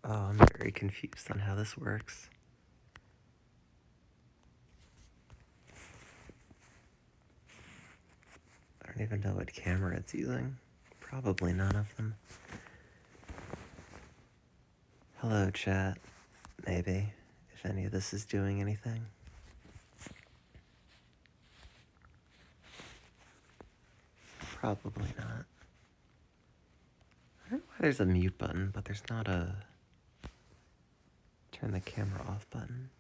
Oh, I'm very confused on how this works. I don't even know what camera it's using. Probably none of them. Hello, chat. Maybe, if any of this is doing anything. Probably not. I don't know why there's a mute button, but there's not a turn the camera off button.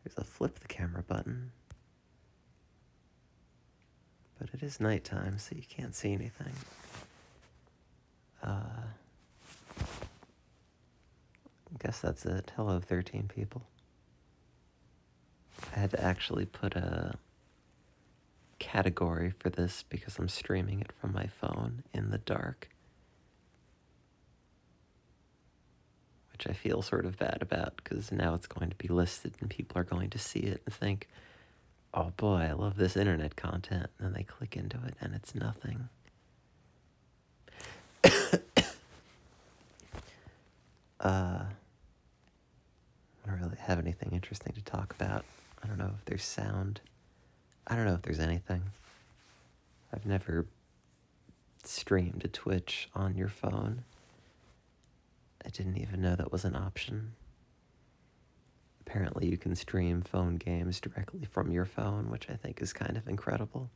There's a flip the camera button. But it is nighttime, so you can't see anything. I guess that's it. Hello, 13 people. I had to actually put a category for this because I'm streaming it from my phone in the dark, which I feel sort of bad about because now it's going to be listed and people are going to see it and think, oh boy, I love this internet content, and then they click into it and it's nothing. I don't really have anything interesting to talk about. I don't know if there's sound. I don't know if there's anything. I've never streamed to Twitch on your phone. I didn't even know that was an option. Apparently you can stream phone games directly from your phone, which I think is kind of incredible.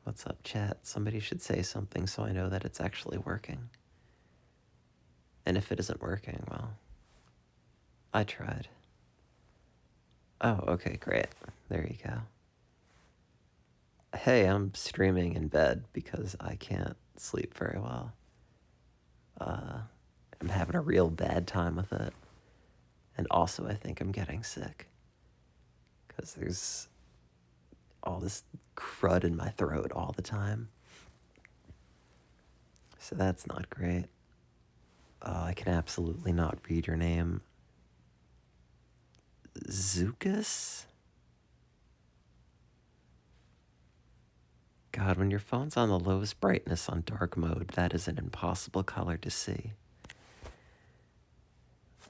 What's up, chat? Somebody should say something so I know that it's actually working. And if it isn't working, well, I tried. Oh, okay, great. There you go. Hey, I'm streaming in bed because I can't sleep very well. I'm having a real bad time with it. And also, I think I'm getting sick. Because there's all this crud in my throat all the time. So that's not great. Oh, I can absolutely not read your name. Zukas? God, when your phone's on the lowest brightness on dark mode, that is an impossible color to see.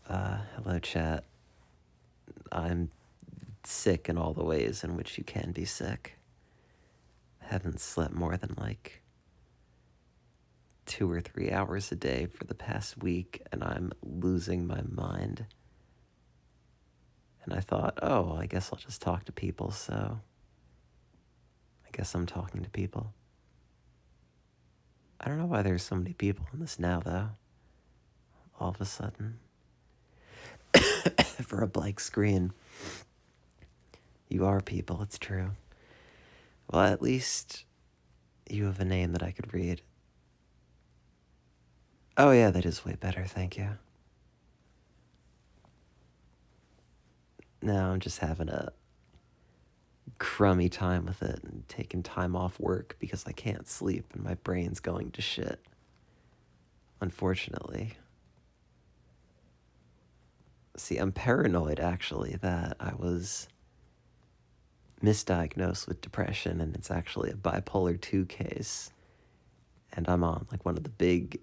Hello, chat. I'm sick in all the ways in which you can be sick. I haven't slept more than like 2 or 3 hours a day for the past week, and I'm losing my mind. And I thought, oh, I guess I'll just talk to people, so I guess I'm talking to people. I don't know why there's so many people in this now, though. All of a sudden. For a blank screen. You are people, it's true. Well, at least you have a name that I could read. Oh yeah, that is way better, thank you. No, I'm just having a crummy time with it and taking time off work because I can't sleep and my brain's going to shit. Unfortunately. See, I'm paranoid, actually, that I was misdiagnosed with depression and it's actually a bipolar 2 case. And I'm on, like, one of the big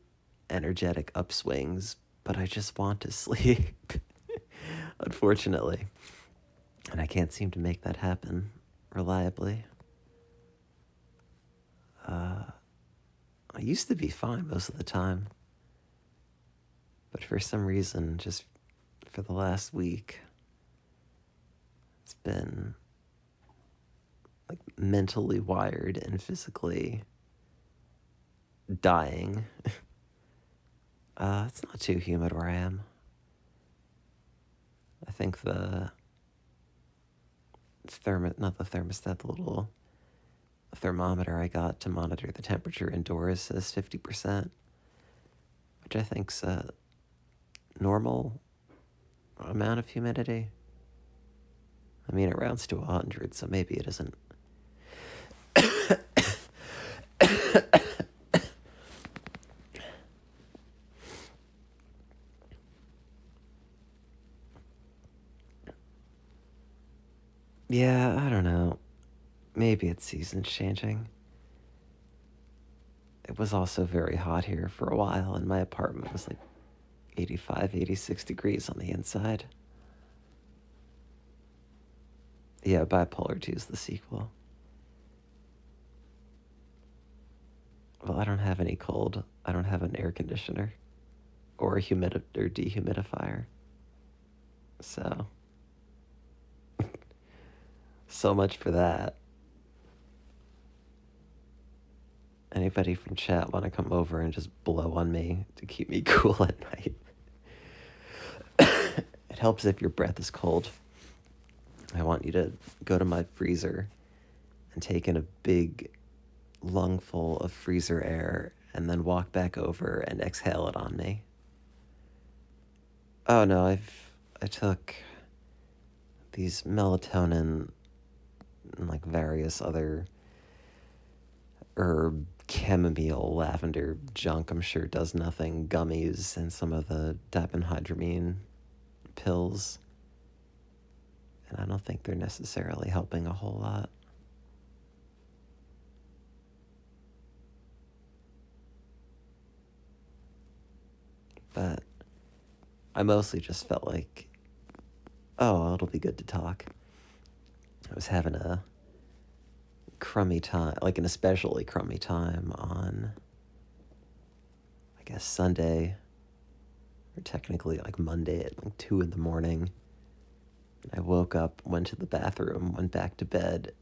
energetic upswings, but I just want to sleep, unfortunately. And I can't seem to make that happen reliably. I used to be fine most of the time. But for some reason, just for the last week, it's been like mentally wired and physically dying. It's not too humid where I am. I think the the little thermometer I got to monitor the temperature indoors says 50%, which I think's a normal amount of humidity. I mean, it rounds to 100, so maybe it isn't. Yeah, I don't know. Maybe it's seasons changing. It was also very hot here for a while, and my apartment was like 85, 86 degrees on the inside. Yeah, Bipolar 2 is the sequel. Well, I don't have any cold. I don't have an air conditioner or a dehumidifier. So, so much for that. Anybody from chat want to come over and just blow on me to keep me cool at night? It helps if your breath is cold. I want you to go to my freezer and take in a big lungful of freezer air and then walk back over and exhale it on me. Oh no, I took these melatonin and like various other herb, chamomile, lavender junk I'm sure does nothing, gummies, and some of the diphenhydramine pills. And I don't think they're necessarily helping a whole lot. But I mostly just felt like, oh, it'll be good to talk. I was having a crummy time, like an especially crummy time on, I guess, Sunday, or technically like Monday at like 2 in the morning. I woke up, went to the bathroom, went back to bed,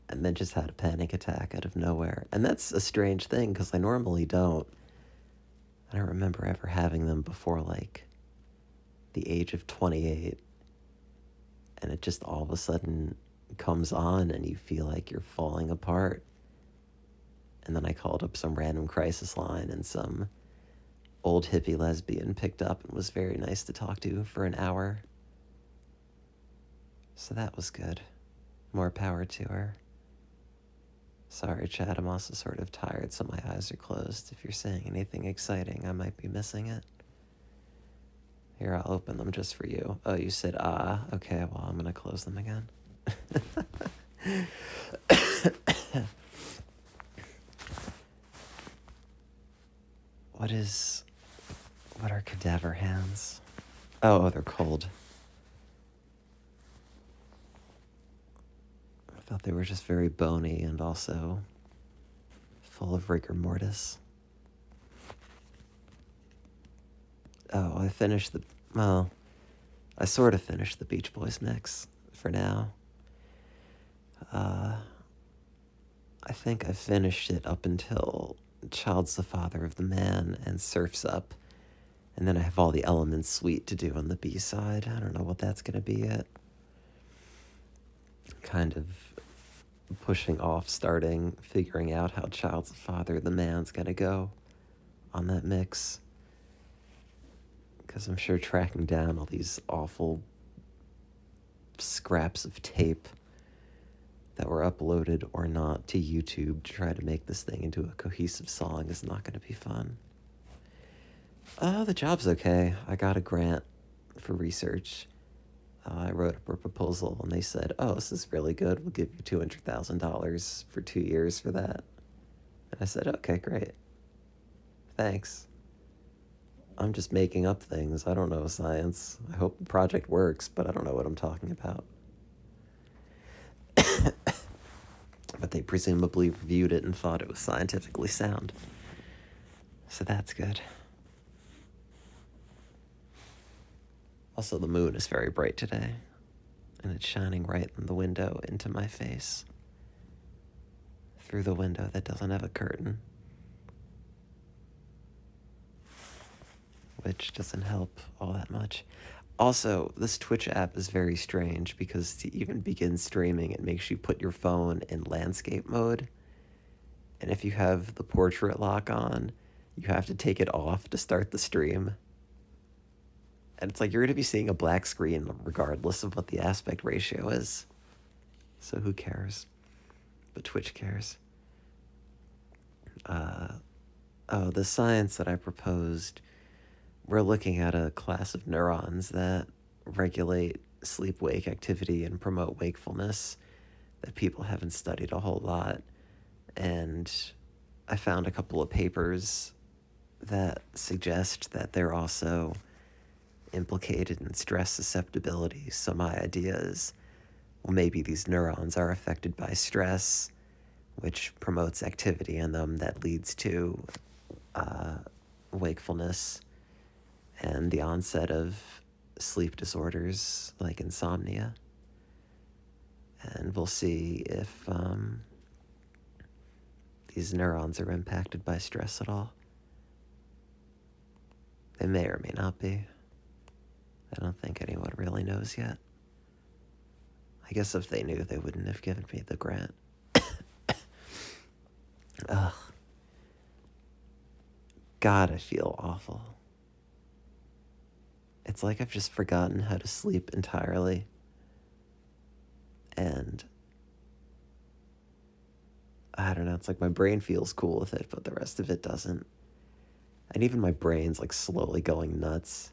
and then just had a panic attack out of nowhere. And that's a strange thing because I normally don't. I don't remember ever having them before like the age of 28. And it just all of a sudden comes on and you feel like you're falling apart. And then I called up some random crisis line and some old hippie lesbian picked up and was very nice to talk to for an hour. So that was good. More power to her. Sorry, Chad, I'm also sort of tired, so my eyes are closed. If you're saying anything exciting, I might be missing it. Here, I'll open them just for you. Oh, you said ah. Okay, well, I'm gonna close them again. What are cadaver hands? Oh, they're cold. I thought they were just very bony and also full of rigor mortis. Oh, I sort of finished the Beach Boys mix for now. I think I finished it up until Child's the Father of the Man and Surf's Up. And then I have all the Elements Suite to do on the B-side. I don't know what that's going to be yet. Kind of pushing off, figuring out how Child's the Father of the Man's going to go on that mix. Because I'm sure tracking down all these awful scraps of tape that were uploaded or not to YouTube to try to make this thing into a cohesive song is not going to be fun. The job's okay. I got a grant for research. I wrote up a proposal and they said, oh, this is really good. We'll give you $200,000 for 2 years for that. And I said, okay, great. Thanks. I'm just making up things. I don't know science. I hope the project works, but I don't know what I'm talking about. But they presumably reviewed it and thought it was scientifically sound. So that's good. Also, the moon is very bright today, and it's shining right in the window into my face. Through the window that doesn't have a curtain. Which doesn't help all that much. Also, this Twitch app is very strange because to even begin streaming, it makes you put your phone in landscape mode. And if you have the portrait lock on, you have to take it off to start the stream. And it's like you're going to be seeing a black screen regardless of what the aspect ratio is. So who cares? But Twitch cares. The science that I proposed, we're looking at a class of neurons that regulate sleep-wake activity and promote wakefulness that people haven't studied a whole lot. And I found a couple of papers that suggest that they're also implicated in stress susceptibility. So my idea is, well, maybe these neurons are affected by stress, which promotes activity in them that leads to wakefulness and the onset of sleep disorders like insomnia. And we'll see if these neurons are impacted by stress at all. They may or may not be. I don't think anyone really knows yet. I guess if they knew, they wouldn't have given me the grant. Ugh. God, I feel awful. It's like I've just forgotten how to sleep entirely. And I don't know, it's like my brain feels cool with it, but the rest of it doesn't. And even my brain's like slowly going nuts.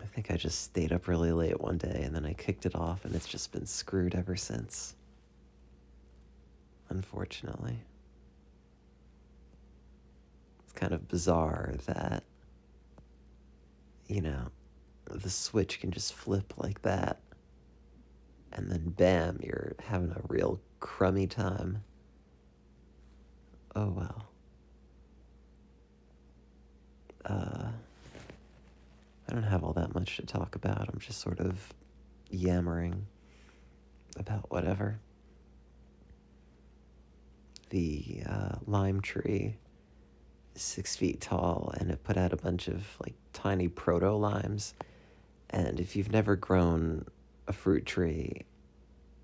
I think I just stayed up really late one day and then I kicked it off and it's just been screwed ever since. Unfortunately. It's kind of bizarre that, you know, the switch can just flip like that. And then bam, you're having a real crummy time. Oh well. I don't have all that much to talk about. I'm just sort of yammering about whatever. The lime tree is 6 feet tall, and it put out a bunch of like tiny proto-limes. And if you've never grown a fruit tree,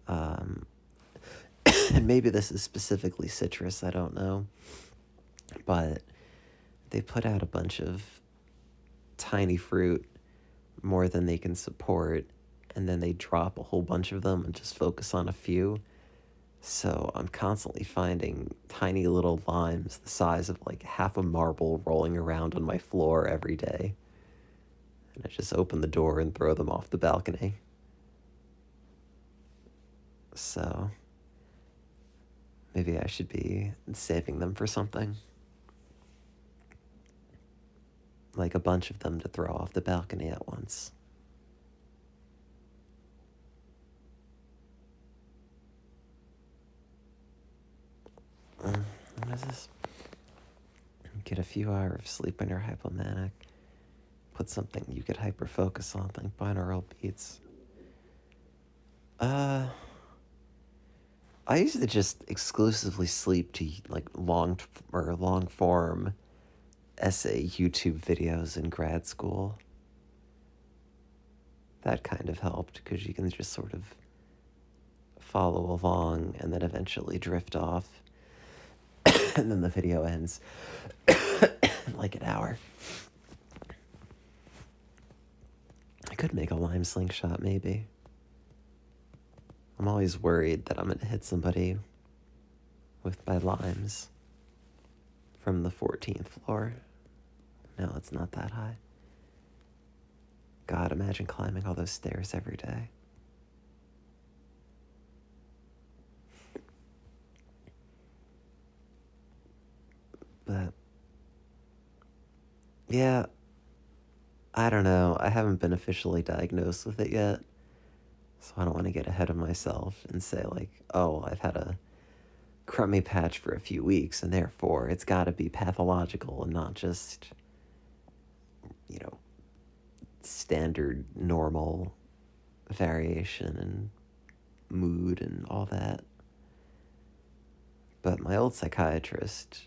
and maybe this is specifically citrus, I don't know, but they put out a bunch of tiny fruit, more than they can support, and then they drop a whole bunch of them and just focus on a few. So I'm constantly finding tiny little limes the size of like half a marble rolling around on my floor every day. And I just open the door and throw them off the balcony. So maybe I should be saving them for something. Like a bunch of them to throw off the balcony at once. What is this? Get a few hours of sleep when you're hypomanic. Put something you could hyper-focus on, like binaural beats. I used to just exclusively sleep to like long form essay YouTube videos in grad school. That kind of helped because you can just sort of follow along and then eventually drift off. And then the video ends like an hour. I could make a lime slingshot, maybe. I'm always worried that I'm going to hit somebody with my limes from the 14th floor. No, it's not that high. God, imagine climbing all those stairs every day. But, yeah, I don't know. I haven't been officially diagnosed with it yet. So I don't want to get ahead of myself and say like, oh, I've had a crummy patch for a few weeks and therefore it's got to be pathological and not just, you know, standard normal variation and mood and all that. But my old psychiatrist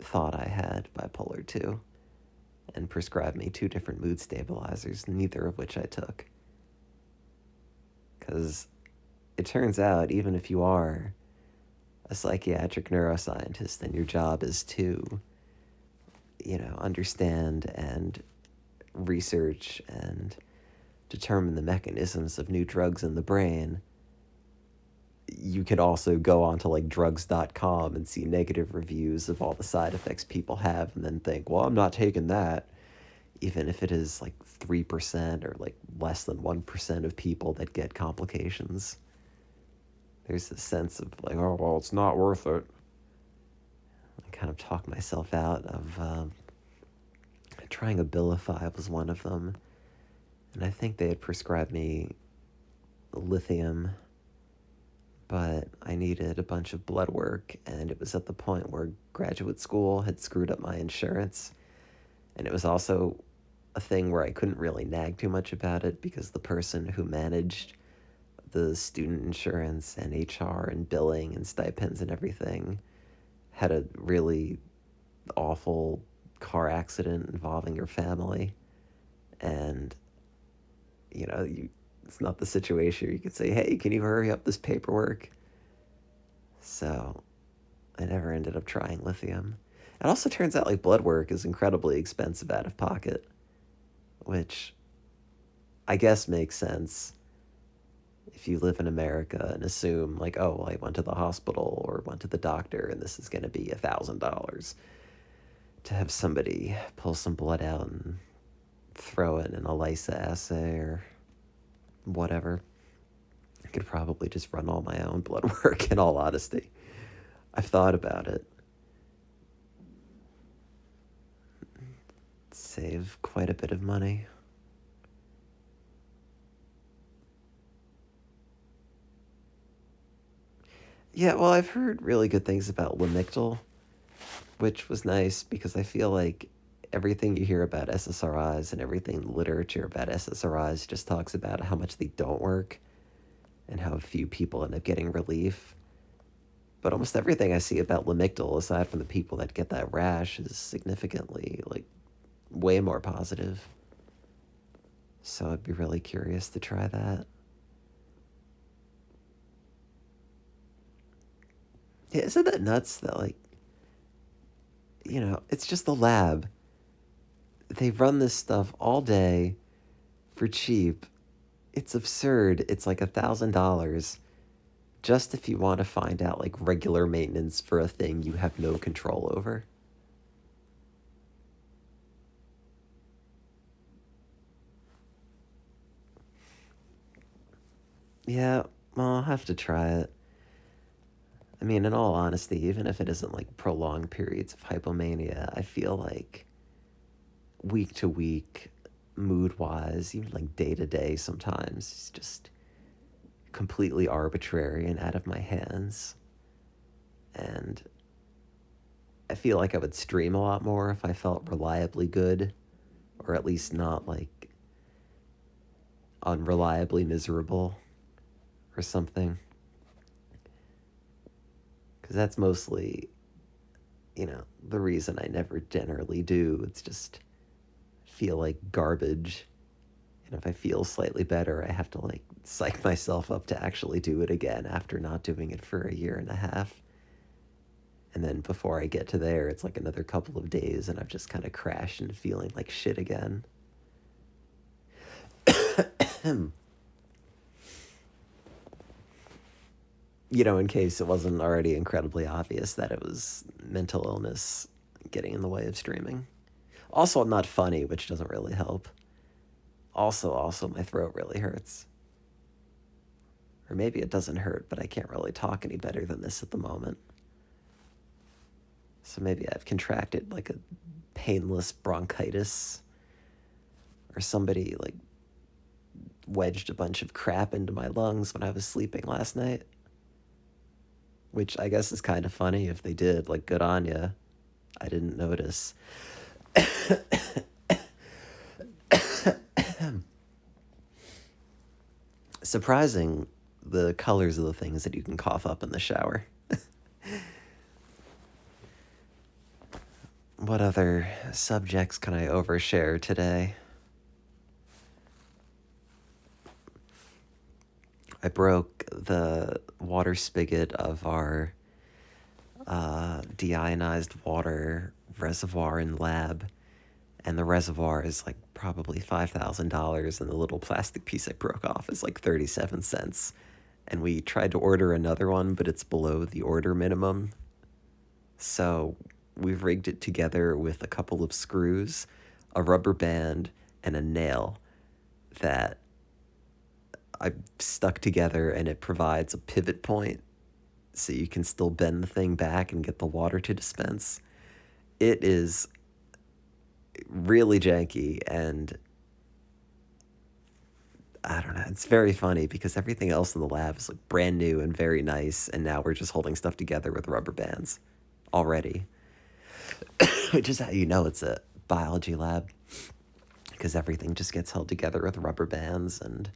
thought I had bipolar 2 and prescribed me 2 different mood stabilizers, neither of which I took. Because it turns out, even if you are a psychiatric neuroscientist and your job is to, you know, understand and research and determine the mechanisms of new drugs in the brain, you could also go onto like drugs.com and see negative reviews of all the side effects people have and then think, well, I'm not taking that. even if it is like 3% or like less than 1% of people that get complications. There's this sense of like, oh, well, it's not worth it. I kind of talk myself out of trying Abilify was one of them. And I think they had prescribed me lithium, but I needed a bunch of blood work, and it was at the point where graduate school had screwed up my insurance. And it was also a thing where I couldn't really nag too much about it because the person who managed the student insurance and HR and billing and stipends and everything had a really awful car accident involving your family. And, it's not the situation where you could say, hey, can you hurry up this paperwork? So I never ended up trying lithium. It also turns out like blood work is incredibly expensive out of pocket, which I guess makes sense if you live in America and assume like, oh, well, I went to the hospital or went to the doctor and this is going to be $1,000 to have somebody pull some blood out and throw it in a ELISA assay or whatever. I could probably just run all my own blood work, in all honesty. I've thought about it. Save quite a bit of money. Yeah, well, I've heard really good things about Lamictal, which was nice because I feel like everything you hear about SSRIs and everything literature about SSRIs just talks about how much they don't work and how few people end up getting relief. But almost everything I see about Lamictal, aside from the people that get that rash, is significantly, like, way more positive. So I'd be really curious to try that. Yeah, isn't that nuts that, like, it's just the lab. They run this stuff all day for cheap. It's absurd. It's like $1,000 just if you want to find out like regular maintenance for a thing you have no control over. Yeah, well, I'll have to try it. I mean, in all honesty, even if it isn't like prolonged periods of hypomania, I feel like week to week, mood wise, even like day to day sometimes, it's just completely arbitrary and out of my hands. And I feel like I would stream a lot more if I felt reliably good, or at least not like unreliably miserable or something. Because that's mostly, the reason I never generally do. It's just feel like garbage. And if I feel slightly better, I have to like psych myself up to actually do it again after not doing it for a year and a half. And then before I get to there, it's like another couple of days and I've just kind of crashed into feeling like shit again. In case it wasn't already incredibly obvious that it was mental illness getting in the way of streaming. Also, I'm not funny, which doesn't really help. Also, my throat really hurts. Or maybe it doesn't hurt, but I can't really talk any better than this at the moment. So maybe I've contracted like a painless bronchitis, or somebody like wedged a bunch of crap into my lungs when I was sleeping last night. Which I guess is kind of funny if they did. Like, good on ya. I didn't notice. Surprising the colors of the things that you can cough up in the shower. What other subjects can I overshare today? I broke the water spigot of our deionized water reservoir in lab, and the reservoir is like probably $5,000, and the little plastic piece I broke off is like 37 cents. And we tried to order another one, but it's below the order minimum. So we've rigged it together with a couple of screws a rubber band, and a nail that I stuck together, and it provides a pivot point so you can still bend the thing back and get the water to dispense. It is really janky, and I don't know, it's very funny because everything else in the lab is like brand new and very nice, and now we're just holding stuff together with rubber bands already. Which is how you know it's a biology lab, because everything just gets held together with rubber bands and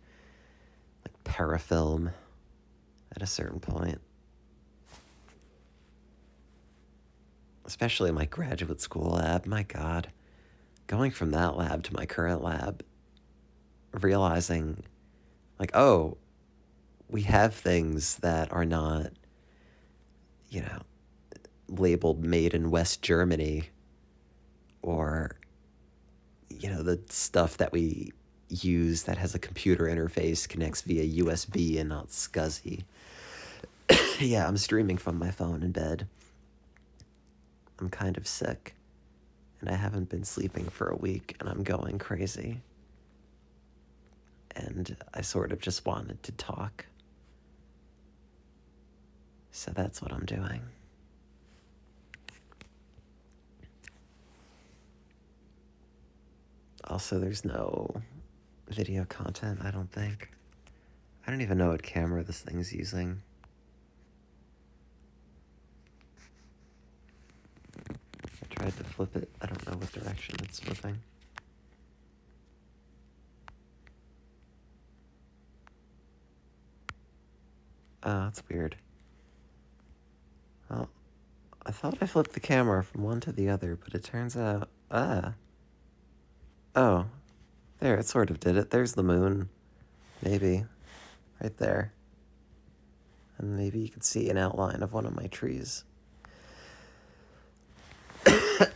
like parafilm at a certain point. Especially my graduate school lab, my God. Going from that lab to my current lab, realizing, like, oh, we have things that are not, you know, labeled made in West Germany, or, you know, the stuff that we use that has a computer interface connects via USB and not SCSI. Yeah, I'm streaming from my phone in bed. I'm kind of sick, and I haven't been sleeping for a week, and I'm going crazy. And I sort of just wanted to talk. So that's what I'm doing. Also, there's no video content, I don't think. I don't even know what camera this thing's using. I tried to flip it. I don't know what direction it's flipping. Oh, that's weird. Well, I thought I flipped the camera from one to the other, but it turns out... Oh, there, it sort of did it. There's the moon. Maybe. Right there. And maybe you could see an outline of one of my trees. I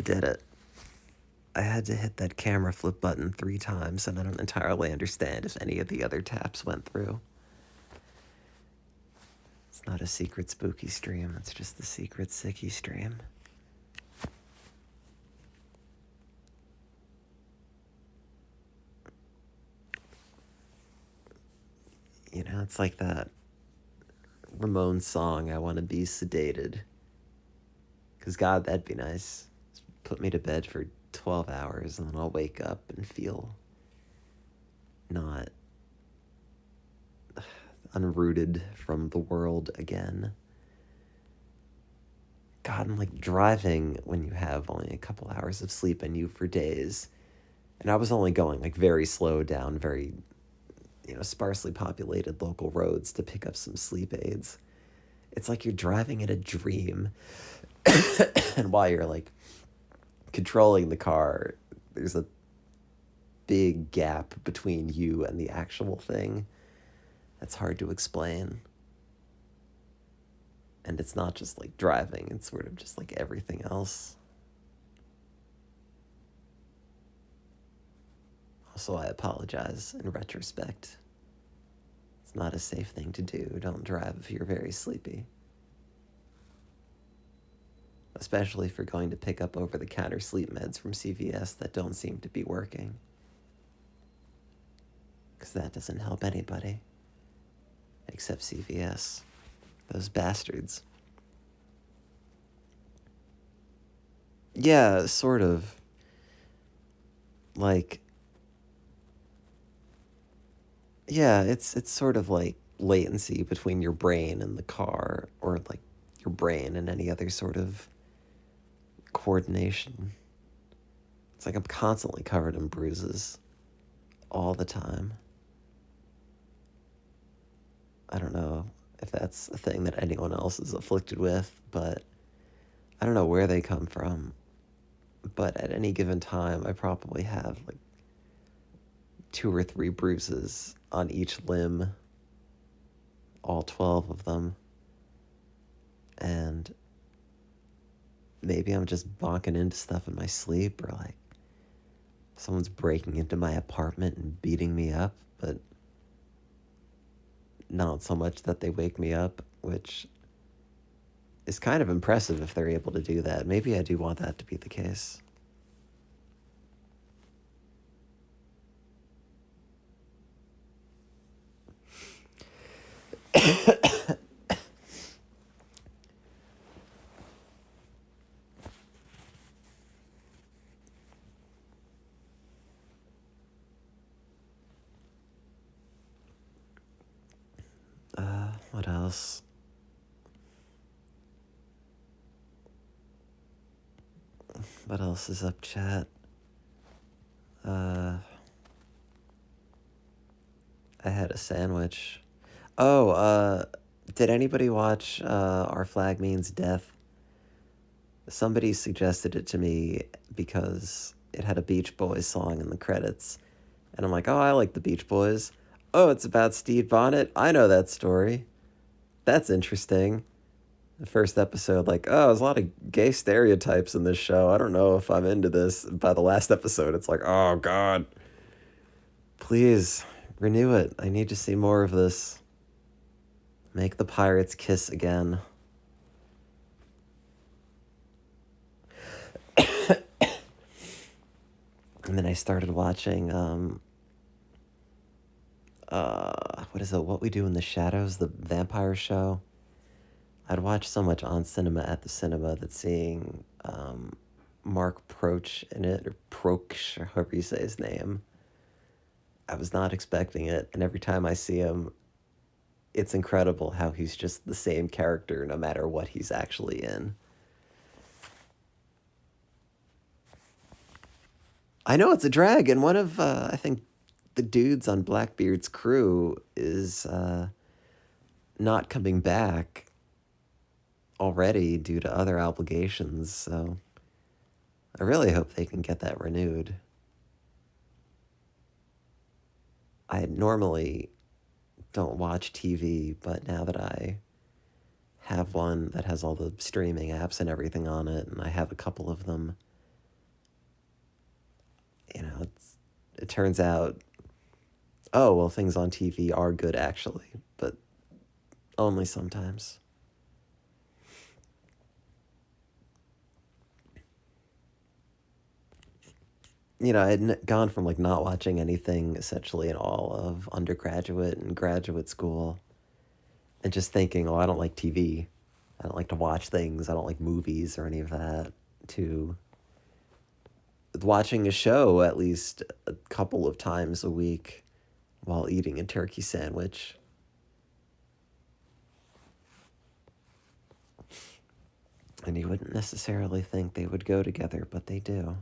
did it. I had to hit that camera flip button 3 times, and I don't entirely understand if any of the other taps went through. It's not a secret spooky stream, it's just the secret sicky stream. You know, it's like that Ramones song, I Want to Be Sedated. Because, God, that'd be nice. Just put me to bed for 12 hours, and then I'll wake up and feel not unrooted from the world again. God, I'm like driving when you have only a couple hours of sleep in you for days. And I was only going like very slow down, very, you know, sparsely populated local roads to pick up some sleep aids. It's like you're driving in a dream. And while you're like controlling the car, there's a big gap between you and the actual thing. That's hard to explain. And it's not just like driving, it's sort of just like everything else. Also, I apologize in retrospect. It's not a safe thing to do. Don't drive if you're very sleepy. Especially if you're going to pick up over-the-counter sleep meds from CVS that don't seem to be working. Because that doesn't help anybody. Except CVS. Those bastards. Yeah, sort of. Like... Yeah, it's sort of like latency between your brain and the car, or like your brain and any other sort of coordination. It's like I'm constantly covered in bruises all the time. I don't know if that's a thing that anyone else is afflicted with, but I don't know where they come from. But at any given time, I probably have like 2 or 3 bruises on each limb, all 12 of them. And maybe I'm just bonking into stuff in my sleep, or like someone's breaking into my apartment and beating me up, but not so much that they wake me up, which is kind of impressive if they're able to do that. Maybe I do want that to be the case. What else? What else is up, chat? I had a sandwich. Oh, did anybody watch Our Flag Means Death? Somebody suggested it to me because it had a Beach Boys song in the credits. And I'm like, oh, I like the Beach Boys. Oh, it's about Steve Bonnet? I know that story. That's interesting. The first episode, like, oh, there's a lot of gay stereotypes in this show. I don't know if I'm into this. By the last episode, it's like, oh, God. Please, renew it. I need to see more of this. Make the pirates kiss again. And then I started watching, what is it? What We Do in the Shadows, the vampire show. I'd watched so much on cinema at the cinema that seeing Mark Proch in it, or Proch, or however you say his name, I was not expecting it. And every time I see him, it's incredible how he's just the same character no matter what he's actually in. I know it's a drag, and one of, I think, the dudes on Blackbeard's crew is not coming back already due to other obligations, so I really hope they can get that renewed. I normally don't watch TV, but now that I have one that has all the streaming apps and everything on it, and I have a couple of them, you know, it turns out, oh, well, things on TV are good actually, but only sometimes. You know, I had gone from like not watching anything essentially in all of undergraduate and graduate school and just thinking, oh, I don't like TV. I don't like to watch things. I don't like movies or any of that, to watching a show at least a couple of times a week while eating a turkey sandwich. And you wouldn't necessarily think they would go together, but they do.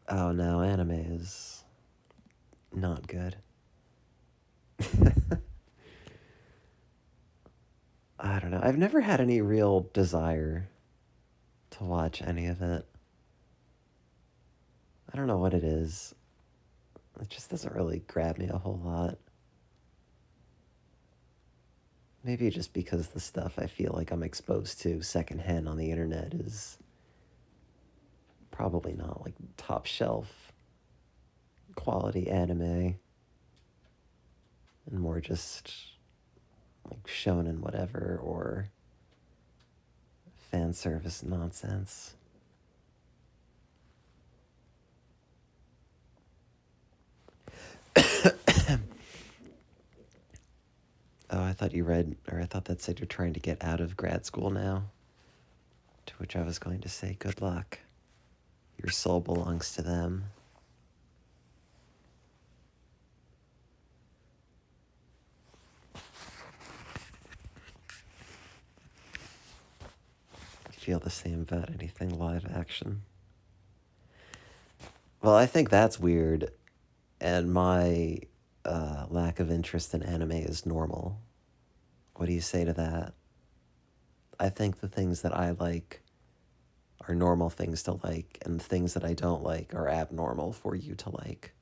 Oh no, anime is not good. I don't know. I've never had any real desire to watch any of it. I don't know what it is. It just doesn't really grab me a whole lot. Maybe just because the stuff I feel like I'm exposed to secondhand on the internet is probably not like top shelf quality anime, and more just like shonen whatever or fan service nonsense. Oh, I thought you read, or I thought that said you're trying to get out of grad school now. To which I was going to say, good luck. Your soul belongs to them. Feel the same about anything live action? Well, I think that's weird, and my lack of interest in anime is normal. What do you say to that? I think the things that I like are normal things to like, and the things that I don't like are abnormal for you to like.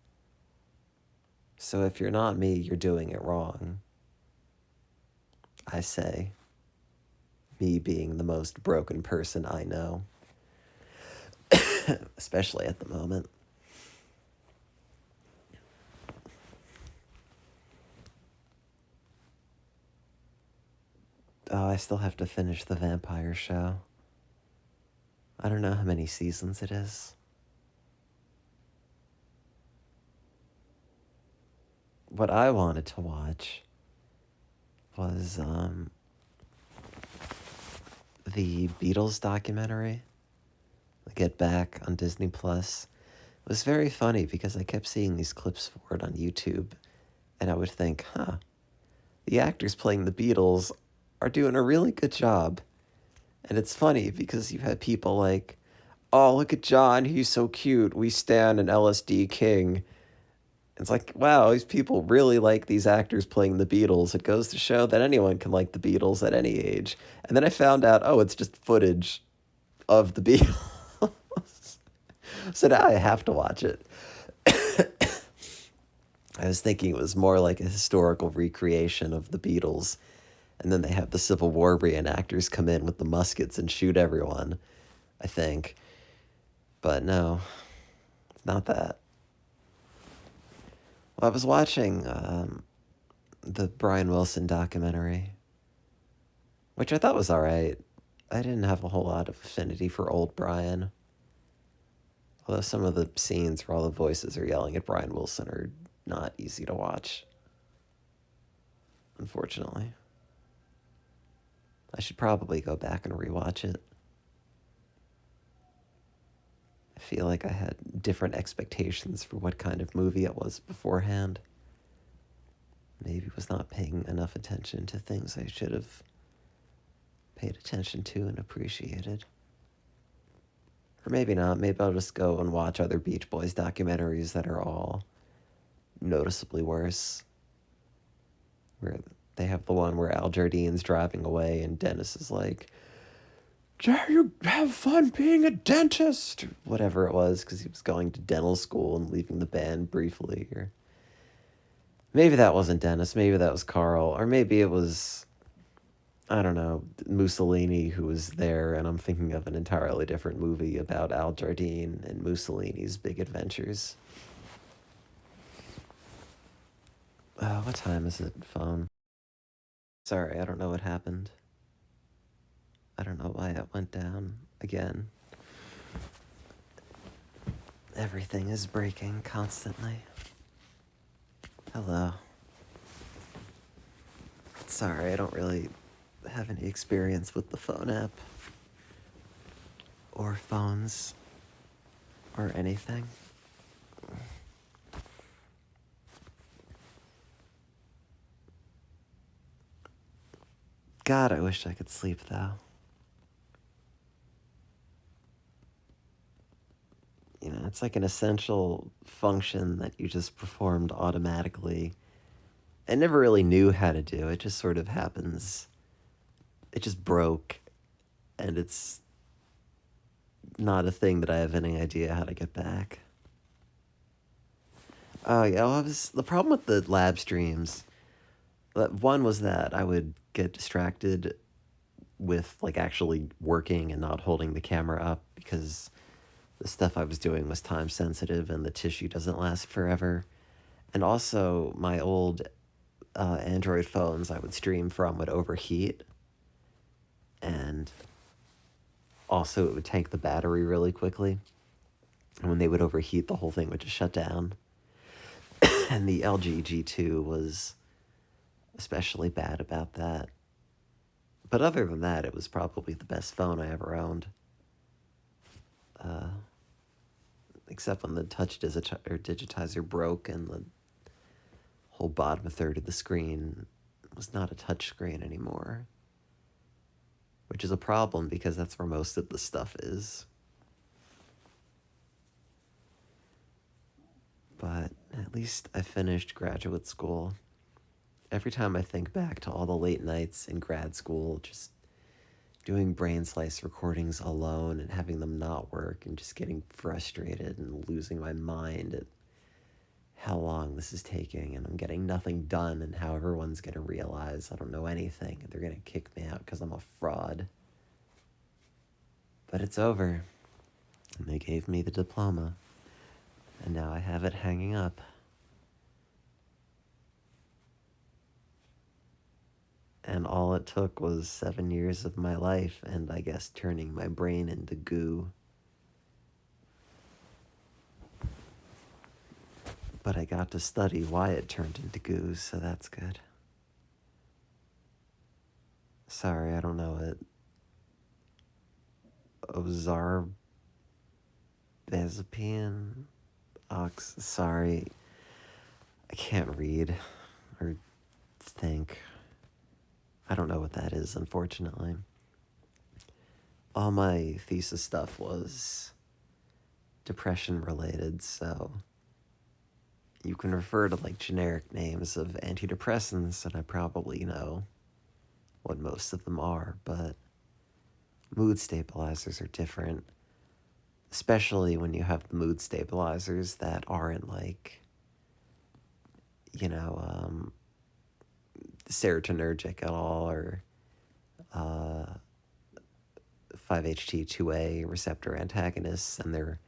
So if you're not me, you're doing it wrong, I say. Me being the most broken person I know. Especially at the moment. Oh, I still have to finish the vampire show. I don't know how many seasons it is. What I wanted to watch was the Beatles documentary, Get Back on Disney Plus. It was very funny because I kept seeing these clips for it on YouTube, and I would think, the actors playing the Beatles are doing a really good job. And it's funny because you had people like, oh, look at John, he's so cute, we stan an LSD king. It's like, wow, these people really like these actors playing the Beatles. It goes to show that anyone can like the Beatles at any age. And then I found out, oh, it's just footage of the Beatles. So now I have to watch it. I was thinking it was more like a historical recreation of the Beatles. And then they have the Civil War reenactors come in with the muskets and shoot everyone, I think. But no, it's not that. Well, I was watching the Brian Wilson documentary, which I thought was all right. I didn't have a whole lot of affinity for old Brian. Although some of the scenes where all the voices are yelling at Brian Wilson are not easy to watch, unfortunately. I should probably go back and rewatch it. I feel like I had different expectations for what kind of movie it was beforehand. Maybe was not paying enough attention to things I should have paid attention to and appreciated. Or maybe not. Maybe I'll just go and watch other Beach Boys documentaries that are all noticeably worse. Where they have the one where Al Jardine's driving away and Dennis is like, "Yeah, you have fun being a dentist," or whatever it was, because he was going to dental school and leaving the band briefly. Or maybe that wasn't Dennis. Maybe that was Carl. Or maybe it was, I don't know, Mussolini who was there, and I'm thinking of an entirely different movie about Al Jardine and Mussolini's big adventures. What time is it, phone? Sorry, I don't know what happened. I don't know why it went down again. Everything is breaking constantly. Hello. Sorry, I don't really have any experience with the phone app. Or phones. Or anything. God, I wish I could sleep, though. You know, it's like an essential function that you just performed automatically. I never really knew how to do. It just sort of happens. It just broke, and it's not a thing that I have any idea how to get back. Oh, yeah, well, the problem with the lab streams, one was that I would get distracted with, like, actually working and not holding the camera up because the stuff I was doing was time sensitive and the tissue doesn't last forever. And also, my old Android phones I would stream from would overheat. And also, it would tank the battery really quickly. And when they would overheat, the whole thing would just shut down. And the LG G2 was especially bad about that. But other than that, it was probably the best phone I ever owned. Except when the touch digitizer broke and the whole bottom third of the screen was not a touch screen anymore. Which is a problem because that's where most of the stuff is. But at least I finished graduate school. Every time I think back to all the late nights in grad school, just doing brain slice recordings alone and having them not work and just getting frustrated and losing my mind at how long this is taking, and I'm getting nothing done, and how everyone's going to realize I don't know anything and they're going to kick me out because I'm a fraud. But it's over, and they gave me the diploma, and now I have it hanging up. And all it took was 7 years of my life, and I guess turning my brain into goo. But I got to study why it turned into goo, so that's good. Sorry, I don't know it. Ozarbezapian? Sorry. I can't read or think. I don't know what that is, unfortunately. All my thesis stuff was depression related, so you can refer to like generic names of antidepressants, and I probably know what most of them are, but mood stabilizers are different, especially when you have the mood stabilizers that aren't like, serotonergic at all, or 5-HT2A receptor antagonists, and they're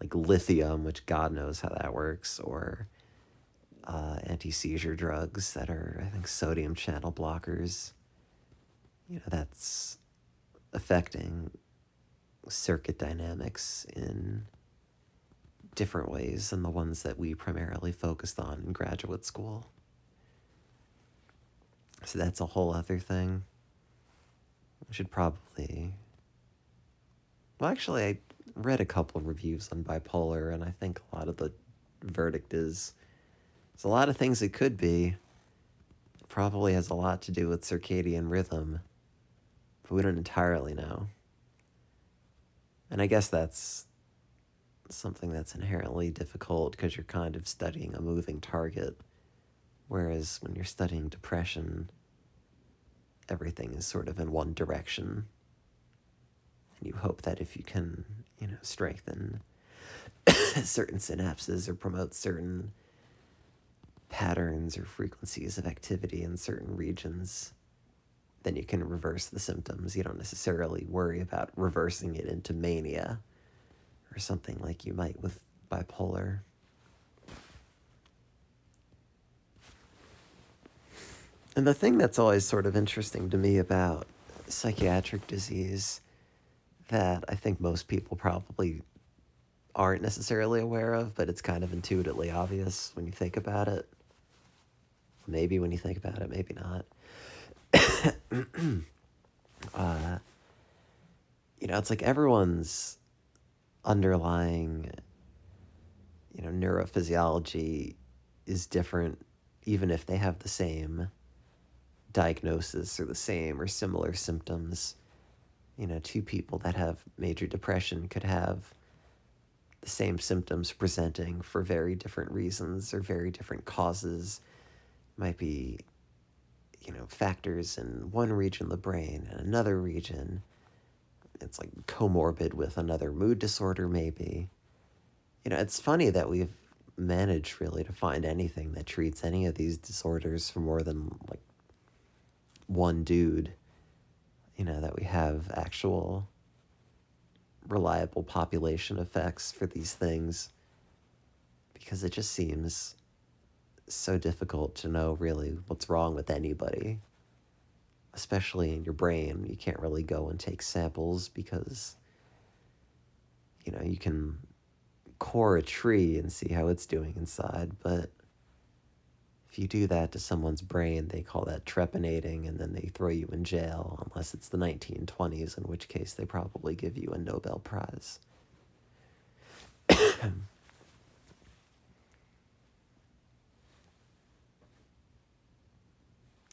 like lithium, which God knows how that works, or anti-seizure drugs that are, I think, sodium channel blockers. That's affecting circuit dynamics in different ways than the ones that we primarily focused on in graduate school. So that's a whole other thing. I should probably... Well, actually, I read a couple of reviews on bipolar, and I think a lot of the verdict is there's a lot of things it could be. It probably has a lot to do with circadian rhythm, but we don't entirely know. And I guess that's something that's inherently difficult because you're kind of studying a moving target, whereas when you're studying depression, everything is sort of in one direction. And you hope that if you can, strengthen certain synapses or promote certain patterns or frequencies of activity in certain regions, then you can reverse the symptoms. You don't necessarily worry about reversing it into mania or something like you might with bipolar. And the thing that's always sort of interesting to me about psychiatric disease that I think most people probably aren't necessarily aware of, but it's kind of intuitively obvious when you think about it. Maybe when you think about it, maybe not. It's like everyone's underlying, neurophysiology is different, even if they have the same diagnosis or the same or similar symptoms. Two people that have major depression could have the same symptoms presenting for very different reasons or very different causes. Might be, factors in one region of the brain and another region. It's like comorbid with another mood disorder, maybe. It's funny that we've managed really to find anything that treats any of these disorders for more than like one dude. That we have actual reliable population effects for these things, because it just seems so difficult to know really what's wrong with anybody, especially in your brain. You can't really go and take samples because, you can core a tree and see how it's doing inside, but if you do that to someone's brain, they call that trepanating, and then they throw you in jail, unless it's the 1920s, in which case they probably give you a Nobel Prize.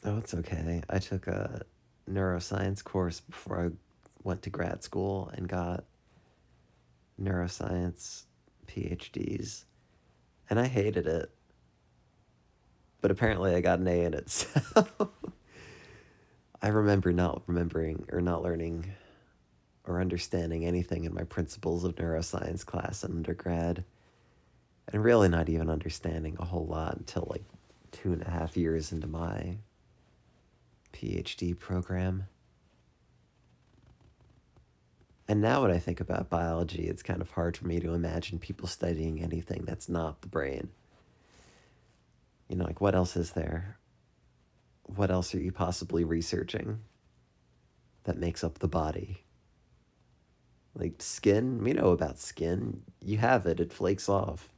Oh, it's okay. I took a neuroscience course before I went to grad school and got neuroscience PhDs, and I hated it. But apparently I got an A in it, so I remember not remembering or not learning or understanding anything in my principles of neuroscience class in undergrad, and really not even understanding a whole lot until like 2.5 years into my PhD program. And now when I think about biology, it's kind of hard for me to imagine people studying anything that's not the brain. Like, what else is there? what else are you possibly researching that makes up the body? Like skin? We know about skin. You have it, it flakes off.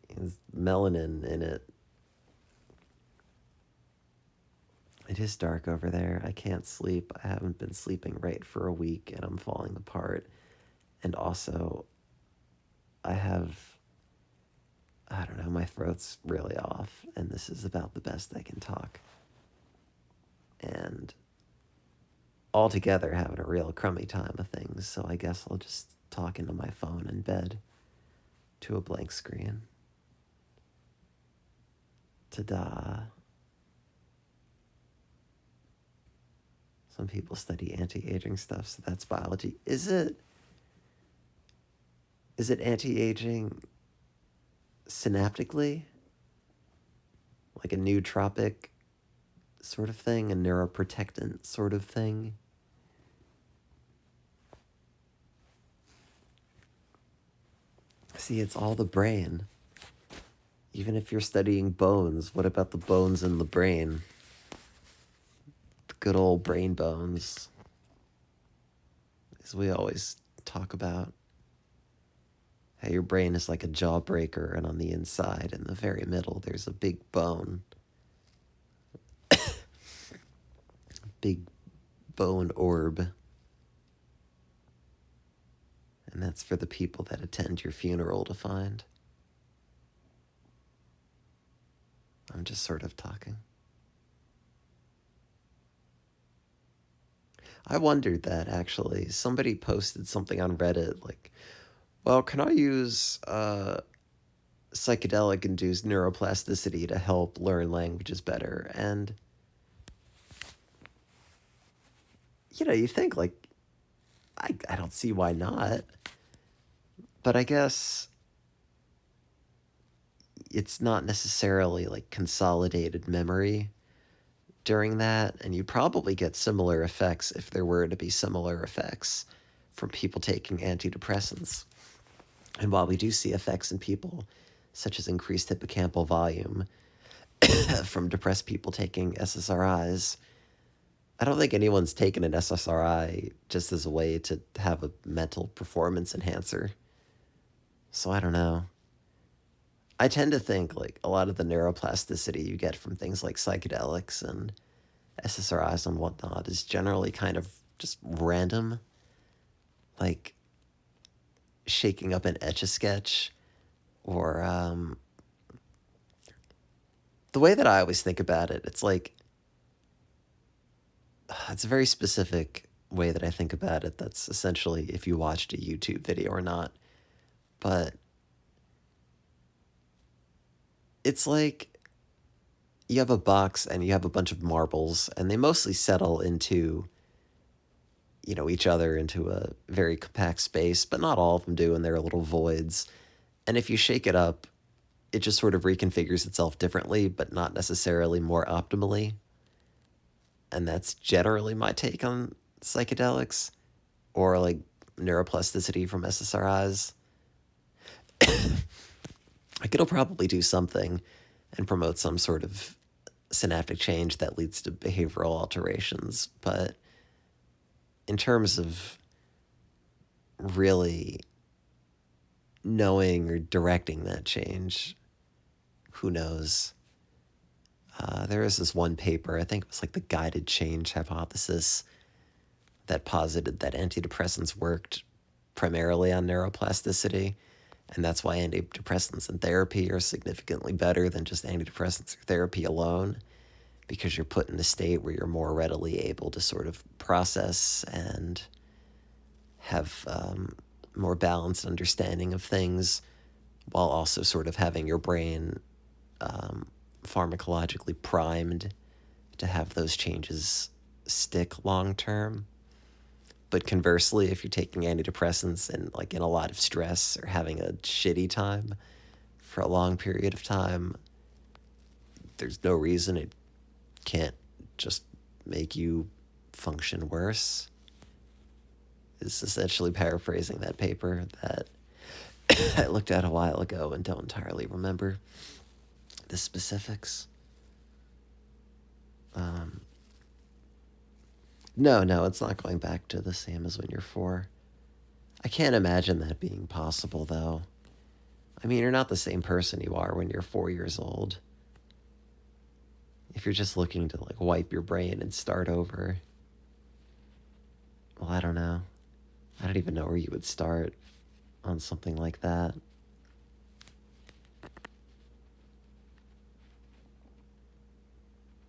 There's melanin in it. It is dark over there. I can't sleep. I haven't been sleeping right for a week and I'm falling apart. And also, I don't know, my throat's really off and this is about the best I can talk. And altogether having a real crummy time of things, so I guess I'll just talk into my phone in bed to a blank screen. Ta-da. Some people study anti-aging stuff, so that's biology. Is it anti-aging synaptically? Like a nootropic sort of thing, a neuroprotectant sort of thing? See, it's all the brain. Even if you're studying bones, what about the bones in the brain? The good old brain bones, as we always talk about. How your brain is like a jawbreaker, and on the inside, in the very middle, there's a big bone. Big bone orb. And that's for the people that attend your funeral to find. I'm just sort of talking. I wondered that, actually. Somebody posted something on Reddit, like, well, can I use psychedelic-induced neuroplasticity to help learn languages better? And, you think, like, I don't see why not. But I guess it's not necessarily, like, consolidated memory during that, and you probably get similar effects if there were to be similar effects from people taking antidepressants. And while we do see effects in people, such as increased hippocampal volume from depressed people taking SSRIs, I don't think anyone's taken an SSRI just as a way to have a mental performance enhancer. So I don't know. I tend to think like a lot of the neuroplasticity you get from things like psychedelics and SSRIs and whatnot is generally kind of just random. Like shaking up an Etch-a-Sketch, or the way that I always think about it, it's like, it's a very specific way that I think about it. That's essentially if you watched a YouTube video or not. But it's like you have a box and you have a bunch of marbles and they mostly settle into, each other into a very compact space, but not all of them do, and there are little voids. And if you shake it up, it just sort of reconfigures itself differently, but not necessarily more optimally. And that's generally my take on psychedelics, or like neuroplasticity from SSRIs. Like it'll probably do something and promote some sort of synaptic change that leads to behavioral alterations, but in terms of really knowing or directing that change, who knows? There is this one paper, I think it was like the guided change hypothesis, that posited that antidepressants worked primarily on neuroplasticity, and that's why antidepressants and therapy are significantly better than just antidepressants or therapy alone, because you're put in a state where you're more readily able to sort of process and have more balanced understanding of things, while also sort of having your brain pharmacologically primed to have those changes stick long term. But conversely, if you're taking antidepressants and like in a lot of stress or having a shitty time for a long period of time, there's no reason it can't just make you function worse. Is essentially paraphrasing that paper that I looked at a while ago and don't entirely remember the specifics. Um, no, it's not going back to the same as when you're 4. I can't imagine that being possible, though. I mean, you're not the same person you are when you're 4 years old. If you're just looking to, like, wipe your brain and start over, well, I don't know. I don't even know where you would start on something like that.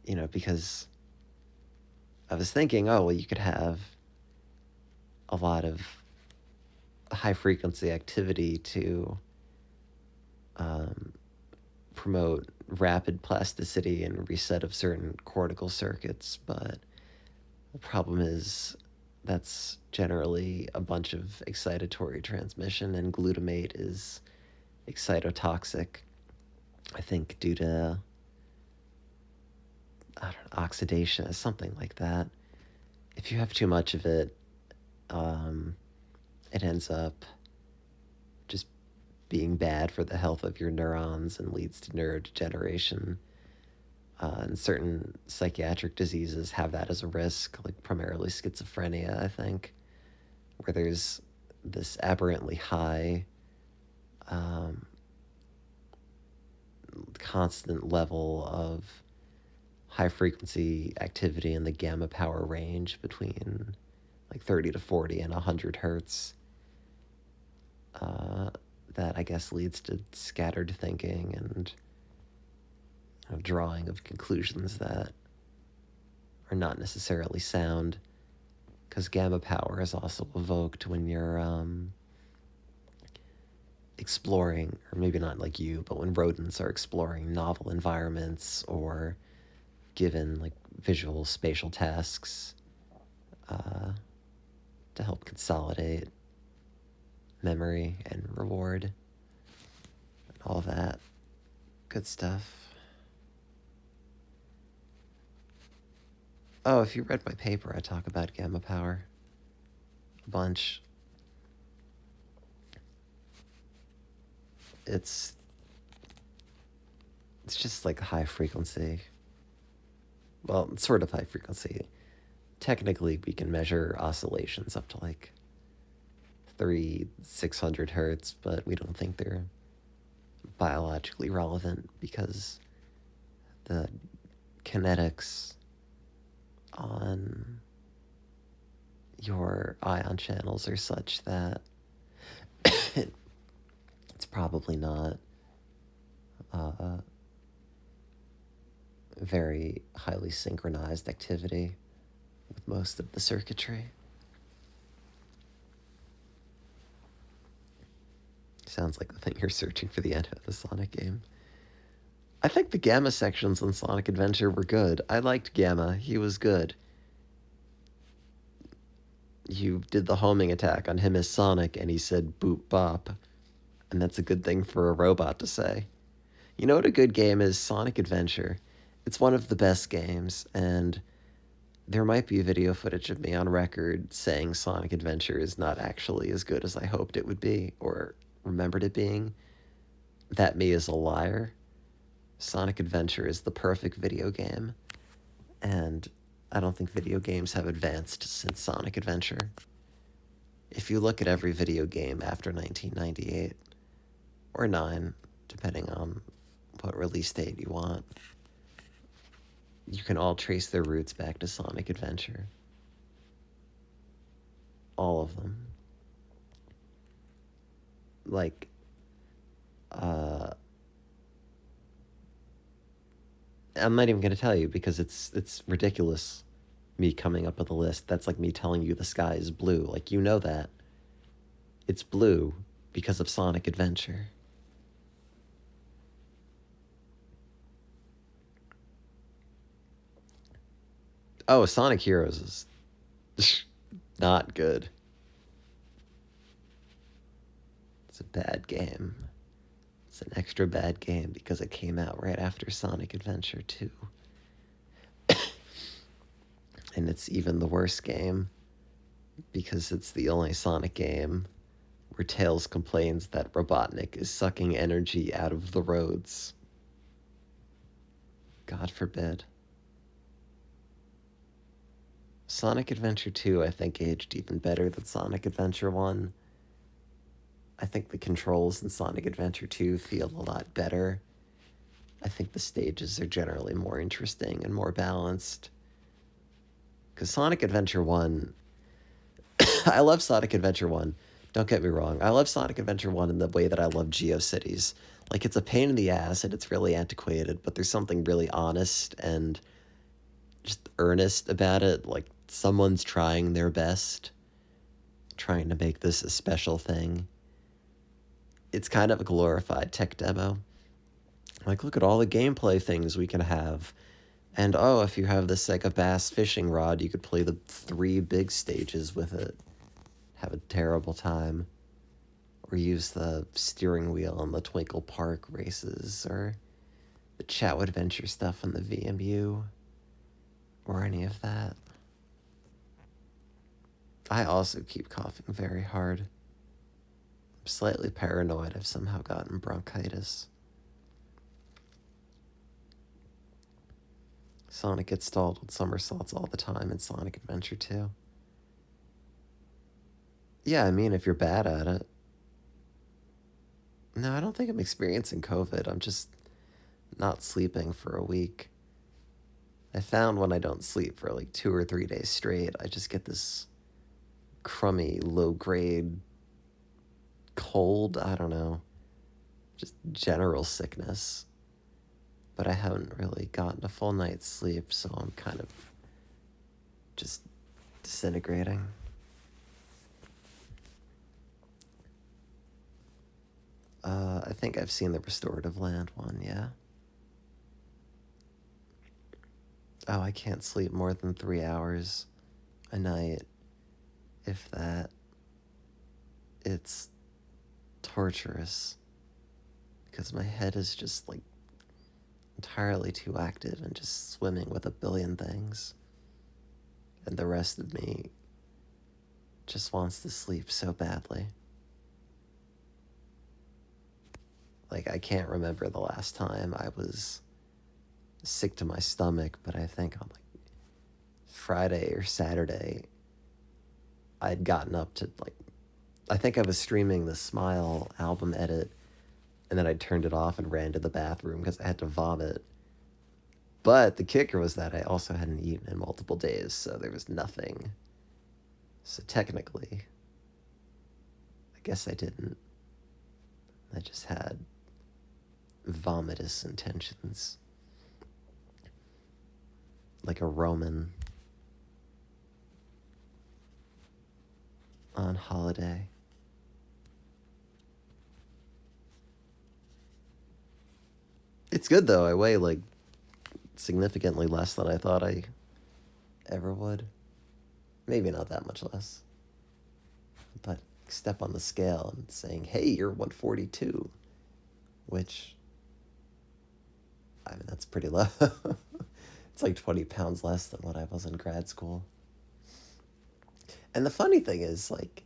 You know, because I was thinking, oh, well, you could have a lot of high frequency activity to promote rapid plasticity and reset of certain cortical circuits, but the problem is that's generally a bunch of excitatory transmission, and glutamate is excitotoxic, I think, due to, I don't know, oxidation or something like that. If you have too much of it, it ends up just being bad for the health of your neurons and leads to neurodegeneration. And certain psychiatric diseases have that as a risk, like primarily schizophrenia, I think, where there's this aberrantly high, constant level of high frequency activity in the gamma power range between like 30 to 40 and 100 hertz. That I guess leads to scattered thinking and drawing of conclusions that are not necessarily sound, because gamma power is also evoked when you're exploring, or maybe not like you, but when rodents are exploring novel environments or given like visual spatial tasks to help consolidate memory and reward and all that good stuff. Oh, if you read my paper, I talk about gamma power a bunch. It's just like high frequency. Well, it's sort of high frequency. Technically, we can measure oscillations up to like 600 hertz, but we don't think they're biologically relevant because the kinetics on your ion channels are such that it's probably not very highly synchronized activity with most of the circuitry. Sounds like the thing you're searching for the end of the Sonic game. I think the Gamma sections on Sonic Adventure were good. I liked Gamma. He was good. You did the homing attack on him as Sonic, and he said boop bop. And that's a good thing for a robot to say. You know what a good game is? Sonic Adventure. It's one of the best games, and there might be video footage of me on record saying Sonic Adventure is not actually as good as I hoped it would be, or remembered it being. That me is a liar. Sonic Adventure is the perfect video game, and I don't think video games have advanced since Sonic Adventure. If you look at every video game after 1998, or 9, depending on what release date you want, you can all trace their roots back to Sonic Adventure. All of them. Like, I'm not even going to tell you because it's ridiculous, me coming up with a list. That's like me telling you the sky is blue. Like, you know that. It's blue because of Sonic Adventure. Oh, Sonic Heroes is not good. It's a bad game. It's an extra bad game because it came out right after Sonic Adventure 2. And it's even the worst game because it's the only Sonic game where Tails complains that Robotnik is sucking energy out of the roads. God forbid. Sonic Adventure 2, I think, aged even better than Sonic Adventure 1. I think the controls in Sonic Adventure 2 feel a lot better. I think the stages are generally more interesting and more balanced. Because Sonic Adventure 1, I love Sonic Adventure 1. Don't get me wrong. I love Sonic Adventure 1 in the way that I love GeoCities. Like, it's a pain in the ass and it's really antiquated, but there's something really honest and just earnest about it. Like, someone's trying their best, trying to make this a special thing. It's kind of a glorified tech demo. Like, look at all the gameplay things we can have. And oh, if you have this Sega Bass fishing rod, you could play the 3 big stages with it. Have a terrible time. Or use the steering wheel on the Twinkle Park races, or the Chow Adventure stuff on the VMU, or any of that. I also keep coughing very hard. I'm slightly paranoid I've somehow gotten bronchitis. Sonic gets stalled with somersaults all the time in Sonic Adventure 2. Yeah, I mean, if you're bad at it. No, I don't think I'm experiencing COVID. I'm just not sleeping for a week. I found when I don't sleep for like 2 or 3 days straight, I just get this crummy, low-grade cold. I don't know. Just general sickness. But I haven't really gotten a full night's sleep, so I'm kind of just disintegrating. I think I've seen the Restorative Land one, yeah. Oh, I can't sleep more than 3 hours a night, if that. It's torturous, because my head is just, like, entirely too active and just swimming with a billion things. And the rest of me just wants to sleep so badly. Like, I can't remember the last time I was sick to my stomach, but I think on like Friday or Saturday, I'd gotten up to like, I think I was streaming the Smile album edit, and then I turned it off and ran to the bathroom because I had to vomit. But the kicker was that I also hadn't eaten in multiple days, so there was nothing. So technically, I guess I didn't. I just had vomitous intentions. Like a Roman on holiday. It's good though. I weigh like significantly less than I thought I ever would. Maybe not that much less. But step on the scale and saying, hey, you're 142. Which, I mean, that's pretty low. It's like 20 pounds less than what I was in grad school. And the funny thing is, like,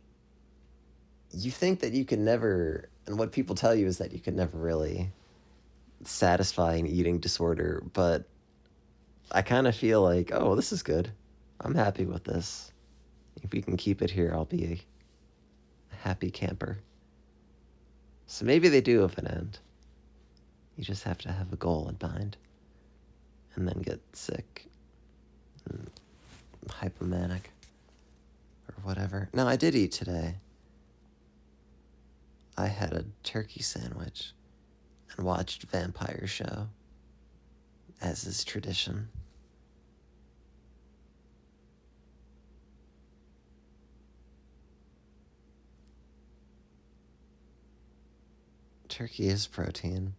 you think that you can never, and what people tell you is that you can never really satisfy an eating disorder, but I kind of feel like, oh, this is good. I'm happy with this. If we can keep it here, I'll be a happy camper. So maybe they do have an end. You just have to have a goal in mind. And then get sick. And hypomanic. Or whatever. No, I did eat today. I had a turkey sandwich and watched Vampire Show, as is tradition. Turkey is protein.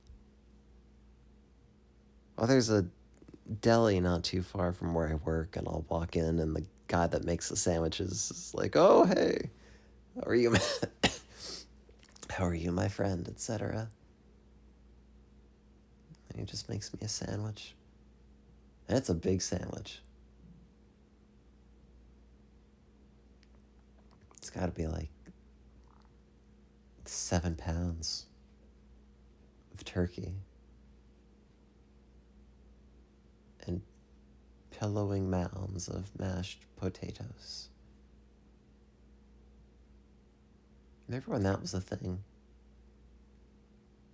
Well, there's a deli not too far from where I work, and I'll walk in, and the guy that makes the sandwiches is like, oh, hey, how are you, how are you, my friend, etc. And he just makes me a sandwich. And it's a big sandwich. It's got to be like 7 pounds of turkey and pillowing mounds of mashed potatoes. Remember when that was a thing?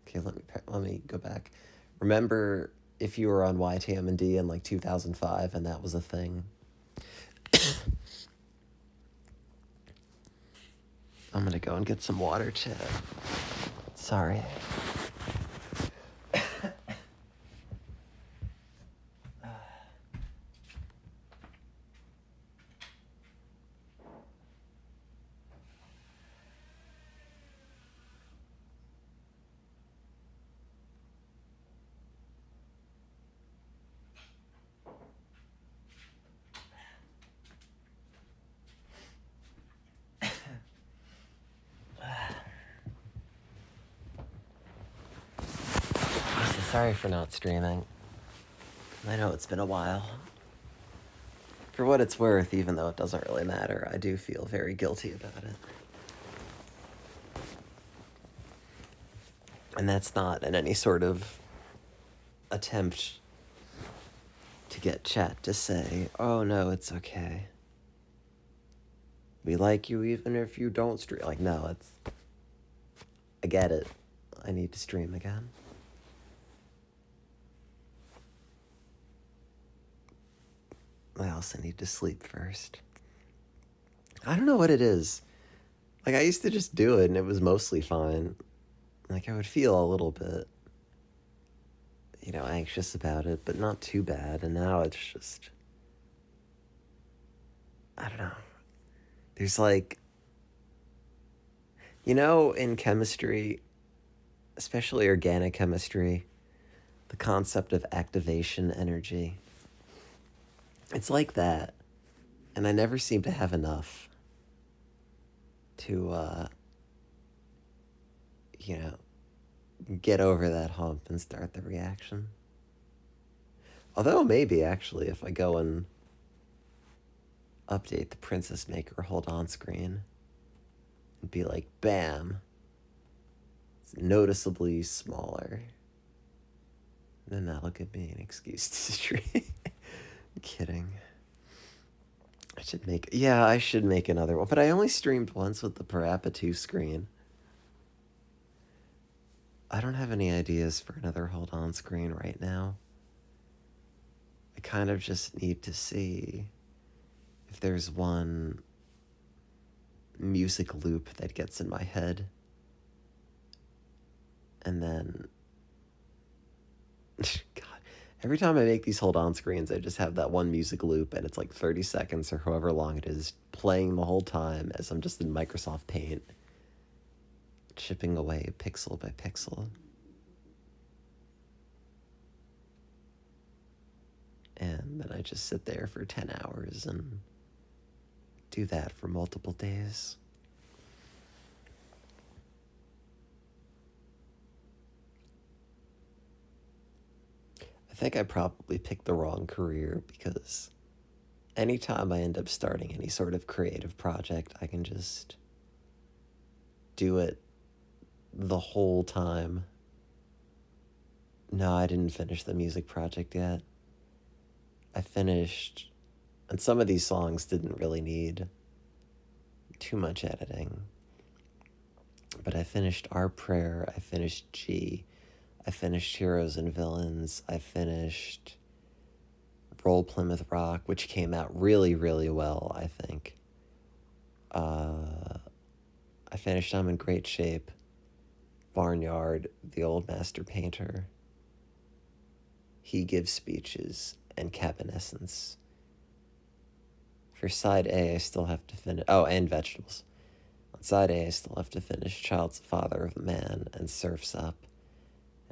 Okay, let me go back. Remember if you were on YTM&D in like 2005 and that was a thing? I'm gonna go and get some water, Chad. Sorry. Sorry for not streaming. I know it's been a while. For what it's worth, even though it doesn't really matter, I do feel very guilty about it. And that's not in any sort of attempt to get chat to say, oh no, it's okay. We like you even if you don't stream. Like, no, it's... I get it. I need to stream again. I also need to sleep first. I don't know what it is. Like, I used to just do it and it was mostly fine. Like, I would feel a little bit, anxious about it, but not too bad. And now it's just... I don't know. There's like... in chemistry, especially organic chemistry, the concept of activation energy. It's like that. And I never seem to have enough to, get over that hump and start the reaction. Although maybe, actually, if I go and update the Princess Maker hold on screen and be like, bam, it's noticeably smaller, then that'll give me an excuse to stream. I'm kidding. I should make another one. But I only streamed once with the Parappa 2 screen. I don't have any ideas for another hold on screen right now. I kind of just need to see if there's one music loop that gets in my head. And then... God. Every time I make these hold-on screens, I just have that one music loop, and it's like 30 seconds or however long it is, playing the whole time as I'm just in Microsoft Paint, chipping away pixel by pixel. And then I just sit there for 10 hours and do that for multiple days. I think I probably picked the wrong career because anytime I end up starting any sort of creative project, I can just do it the whole time. No, I didn't finish the music project yet. I finished, and some of these songs didn't really need too much editing. But I finished Our Prayer, I finished G, I finished Heroes and Villains, I finished Roll Plymouth Rock, which came out really, really well, I think. I finished I'm in Great Shape, Barnyard, The Old Master Painter, He Gives Speeches, and Cabinescence. For side A, I still have to finish... Oh, and Vegetables. On side A, I still have to finish Child's the Father of Man and Surf's Up.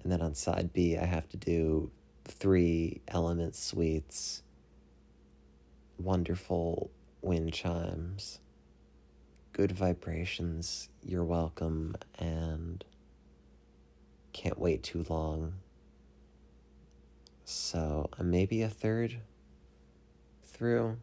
And then on side B, I have to do 3 Element Suites, Wonderful Wind Chimes, Good Vibrations, You're Welcome, and Can't Wait Too Long. So I'm maybe a third through.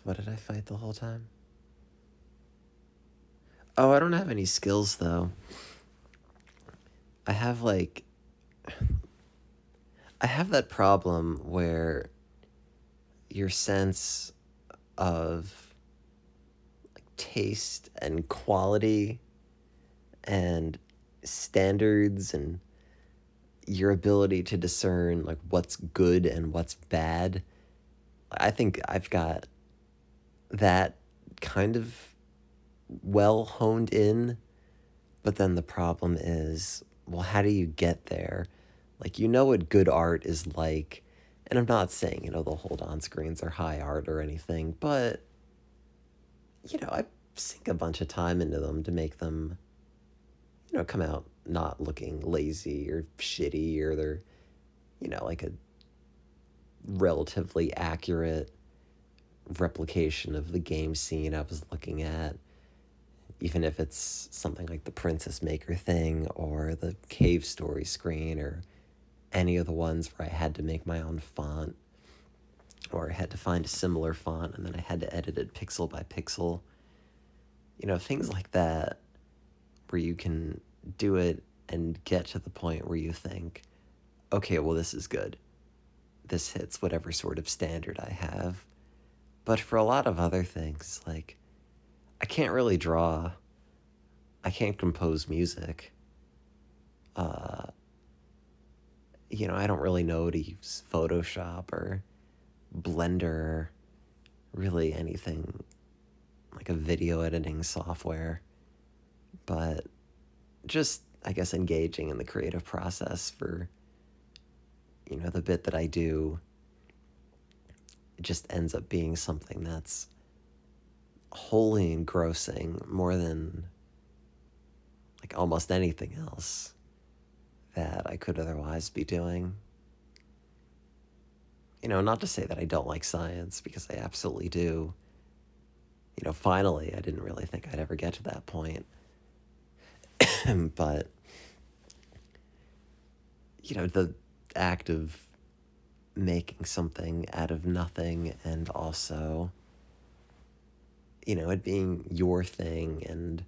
What did I fight the whole time? Oh, I don't have any skills, though. I have, like... I have that problem where your sense of taste and quality and standards and your ability to discern like what's good and what's bad, I think I've got that kind of well honed in. But then the problem is, well, how do you get there? Like, you know what good art is like. And I'm not saying, the hold on screens are high art or anything, but, I sink a bunch of time into them to make them, come out not looking lazy or shitty, or they're, like a relatively accurate replication of the game scene I was looking at. Even if it's something like the Princess Maker thing or the Cave Story screen or any of the ones where I had to make my own font, or I had to find a similar font and then I had to edit it pixel by pixel. Things like that where you can do it and get to the point where you think, okay, well, this is good. This hits whatever sort of standard I have. But for a lot of other things, like, I can't really draw. I can't compose music. I don't really know to use Photoshop or Blender, really anything like a video editing software. But just, I guess, engaging in the creative process for, the bit that I do, it just ends up being something that's wholly engrossing more than like almost anything else that I could otherwise be doing. Not to say that I don't like science, because I absolutely do. Finally, I didn't really think I'd ever get to that point. But, the act of making something out of nothing, and also, it being your thing, and,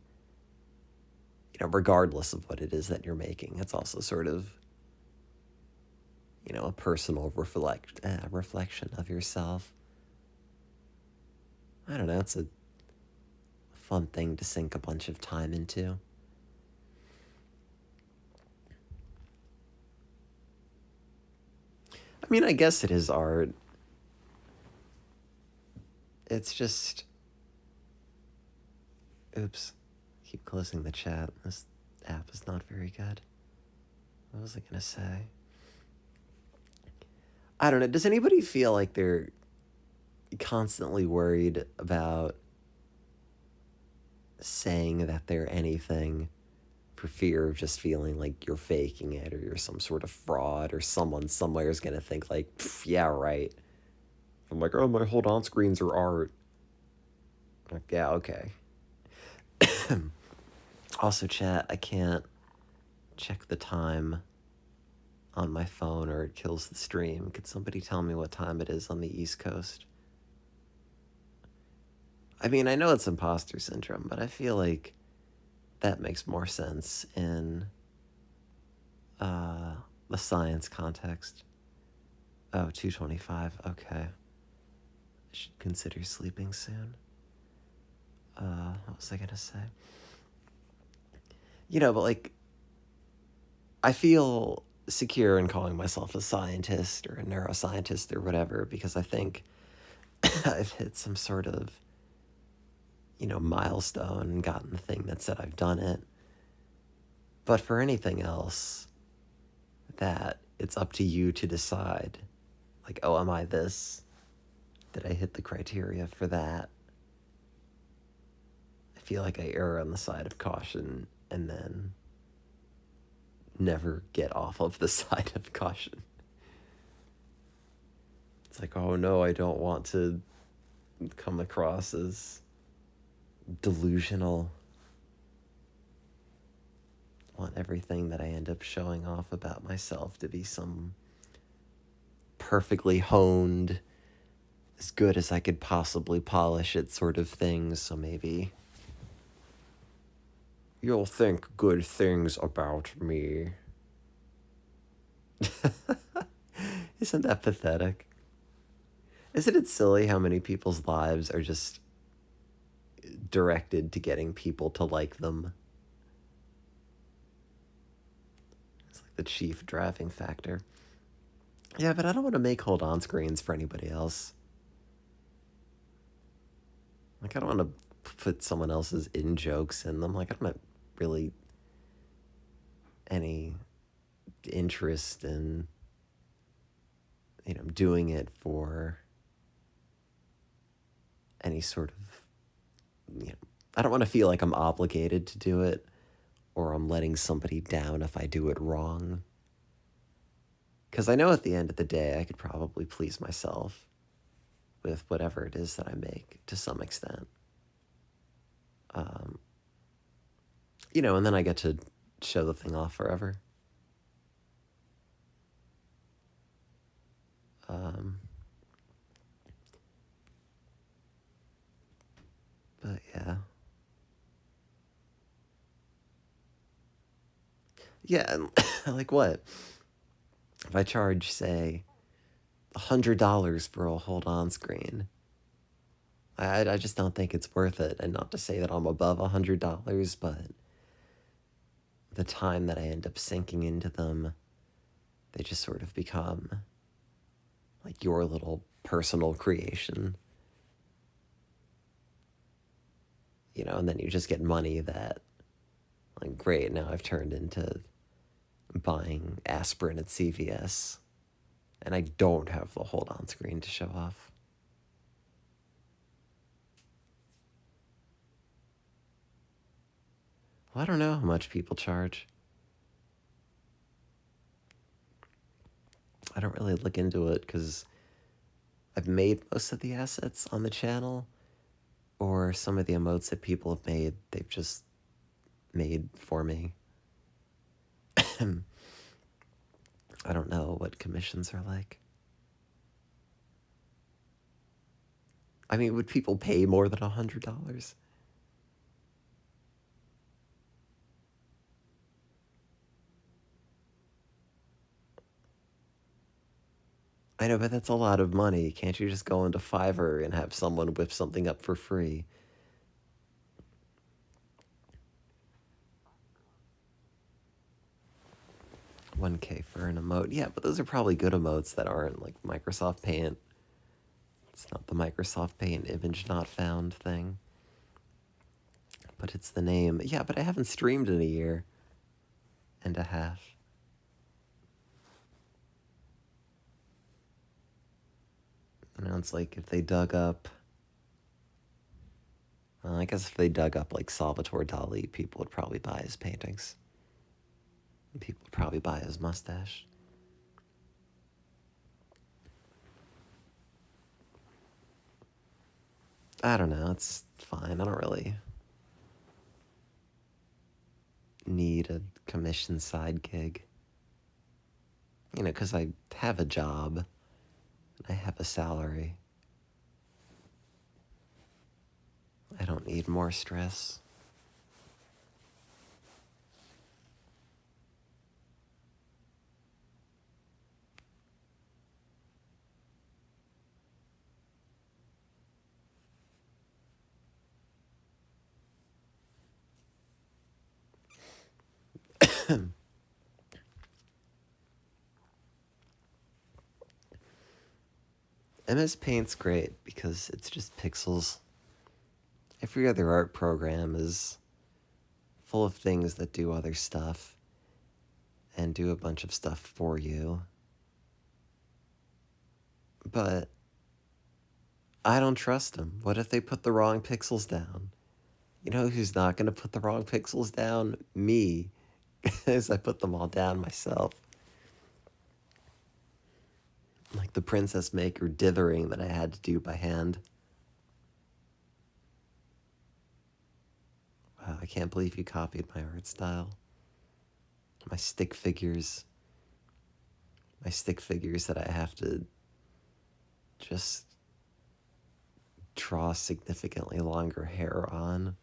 regardless of what it is that you're making, it's also sort of, a personal reflection of yourself. I don't know, it's a fun thing to sink a bunch of time into. I mean, I guess it is art. It's just... Oops. Keep closing the chat. This app is not very good. What was I gonna say? I don't know. Does anybody feel like they're constantly worried about saying that they're anything for fear of just feeling like you're faking it, or you're some sort of fraud, or someone somewhere is gonna think like, yeah, right. I'm like, oh, my hold on screens are art. Like, yeah, okay. Also, chat, I can't check the time on my phone or it kills the stream. Could somebody tell me what time it is on the East Coast? I mean, I know it's imposter syndrome, but I feel like that makes more sense in the science context. Oh, 2:25. Okay. I should consider sleeping soon. What was I gonna say? But like, I feel secure in calling myself a scientist or a neuroscientist or whatever, because I think I've hit some sort of, milestone and gotten the thing that said I've done it. But for anything else, that it's up to you to decide. Like, oh, am I this? Did I hit the criteria for that? I feel like I err on the side of caution and then never get off of the side of caution. It's like, oh no, I don't want to come across as delusional. I want everything that I end up showing off about myself to be some perfectly honed, as good as I could possibly polish it sort of thing, so maybe you'll think good things about me. Isn't that pathetic? Isn't it silly how many people's lives are just directed to getting people to like them? It's like the chief driving factor. Yeah, but I don't want to make hold-on screens for anybody else. Like, I don't want to put someone else's in-jokes in them. Like, I don't have really any interest in, doing it for any sort of, I don't want to feel like I'm obligated to do it or I'm letting somebody down if I do it wrong. Because I know at the end of the day, I could probably please myself with whatever it is that I make to some extent. And then I get to show the thing off forever. But yeah. Yeah, like what? If I charge, say, $100 for a hold-on screen, I just don't think it's worth it. And not to say that I'm above $100, but the time that I end up sinking into them, they just sort of become like your little personal creation. And then you just get money that, like, great, now I've turned into buying aspirin at CVS, and I don't have the hold-on screen to show off. Well, I don't know how much people charge. I don't really look into it because I've made most of the assets on the channel, or some of the emotes that people have made, they've just made for me. I don't know what commissions are like. I mean, would people pay more than $100? I know, but that's a lot of money. Can't you just go into Fiverr and have someone whip something up for free? $1K for an emote. Yeah, but those are probably good emotes that aren't like Microsoft Paint. It's not the Microsoft Paint image not found thing. But it's the name. Yeah, but I haven't streamed in a year and a half. It's like if they dug up... Well, I guess if they dug up like Salvatore Dali, people would probably buy his paintings. And people would probably buy his mustache. I don't know, it's fine. I don't really need a commission side gig. Because I have a job. And I have a salary. I don't need more stress. MS Paint's great because it's just pixels. Every other art program is full of things that do other stuff and do a bunch of stuff for you. But I don't trust them. What if they put the wrong pixels down? You know who's not going to put the wrong pixels down? Me, because I put them all down myself. Like the Princess Maker dithering that I had to do by hand. Wow, I can't believe you copied my art style. My stick figures. My stick figures that I have to just draw significantly longer hair on.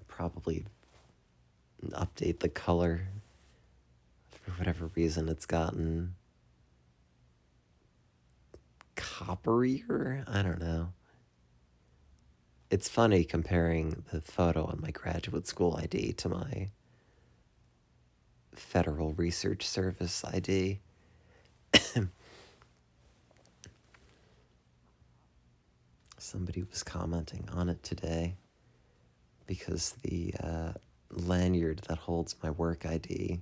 Probably update the color. For whatever reason, it's gotten copperier. I don't know. It's funny comparing the photo on my graduate school ID to my Federal Research Service ID. Somebody was commenting on it today because the lanyard that holds my work ID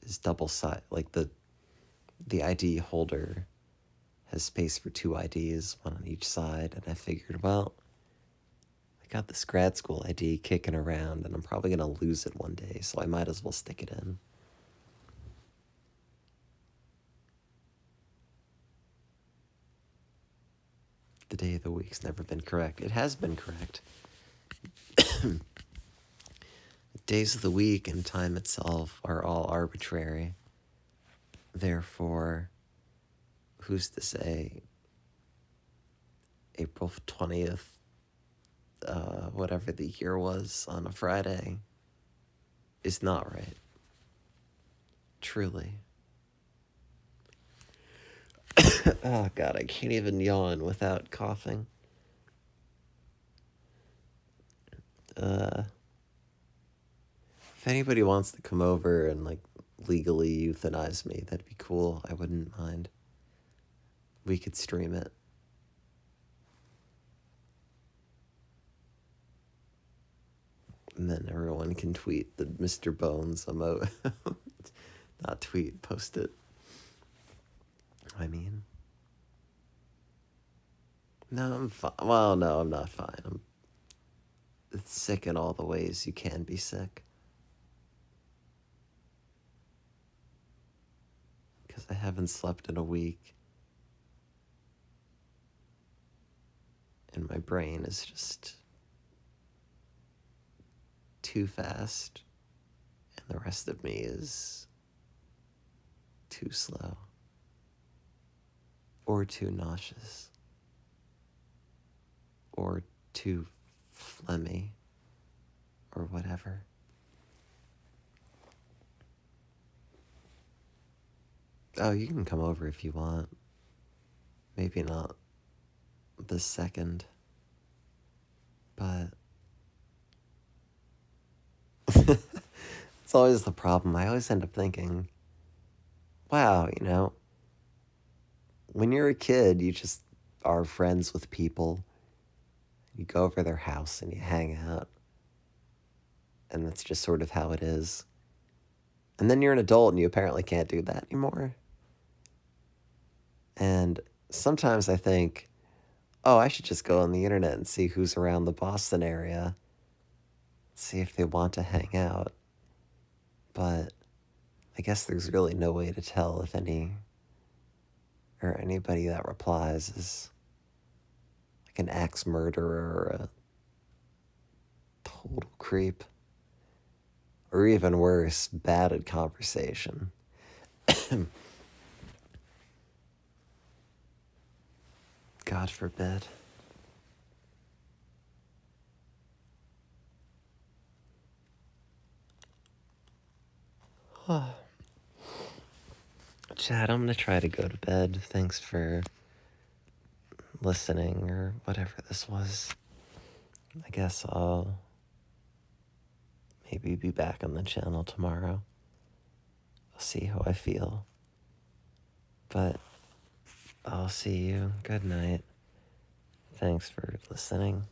is double-sided. Like the ID holder has space for 2 IDs, one on each side, and I figured, well, I got this grad school ID kicking around, and I'm probably going to lose it one day, so I might as well stick it in. The day of the week's never been correct. It has been correct. Days of the week and time itself are all arbitrary. Therefore, who's to say April 20th, whatever the year was, on a Friday, is not right. Truly. Oh, God, I can't even yawn without coughing. If anybody wants to come over and, like, legally euthanize me, that'd be cool. I wouldn't mind. We could stream it. And then everyone can tweet the Mr. Bones emote. Not tweet, post it. I mean. No, I'm fine. Well, no, I'm not fine. I'm sick in all the ways you can be sick. Because I haven't slept in a week. And my brain is just too fast. And the rest of me is too slow. Or too nauseous. Or too phlegmy. Or whatever. Oh, you can come over if you want. Maybe not the second. But it's always the problem. I always end up thinking, wow, you know, when you're a kid, you just are friends with people. You go over their house and you hang out. And that's just sort of how it is. And then you're an adult and you apparently can't do that anymore. And sometimes I think, oh, I should just go on the internet and see who's around the Boston area. See if they want to hang out. But I guess there's really no way to tell if anybody that replies is like an axe murderer or a total creep. Or even worse, bad at conversation. God forbid. Chad, I'm gonna try to go to bed. Thanks for listening or whatever this was. I guess I'll maybe be back on the channel tomorrow. I'll see how I feel. But I'll see you. Good night. Thanks for listening.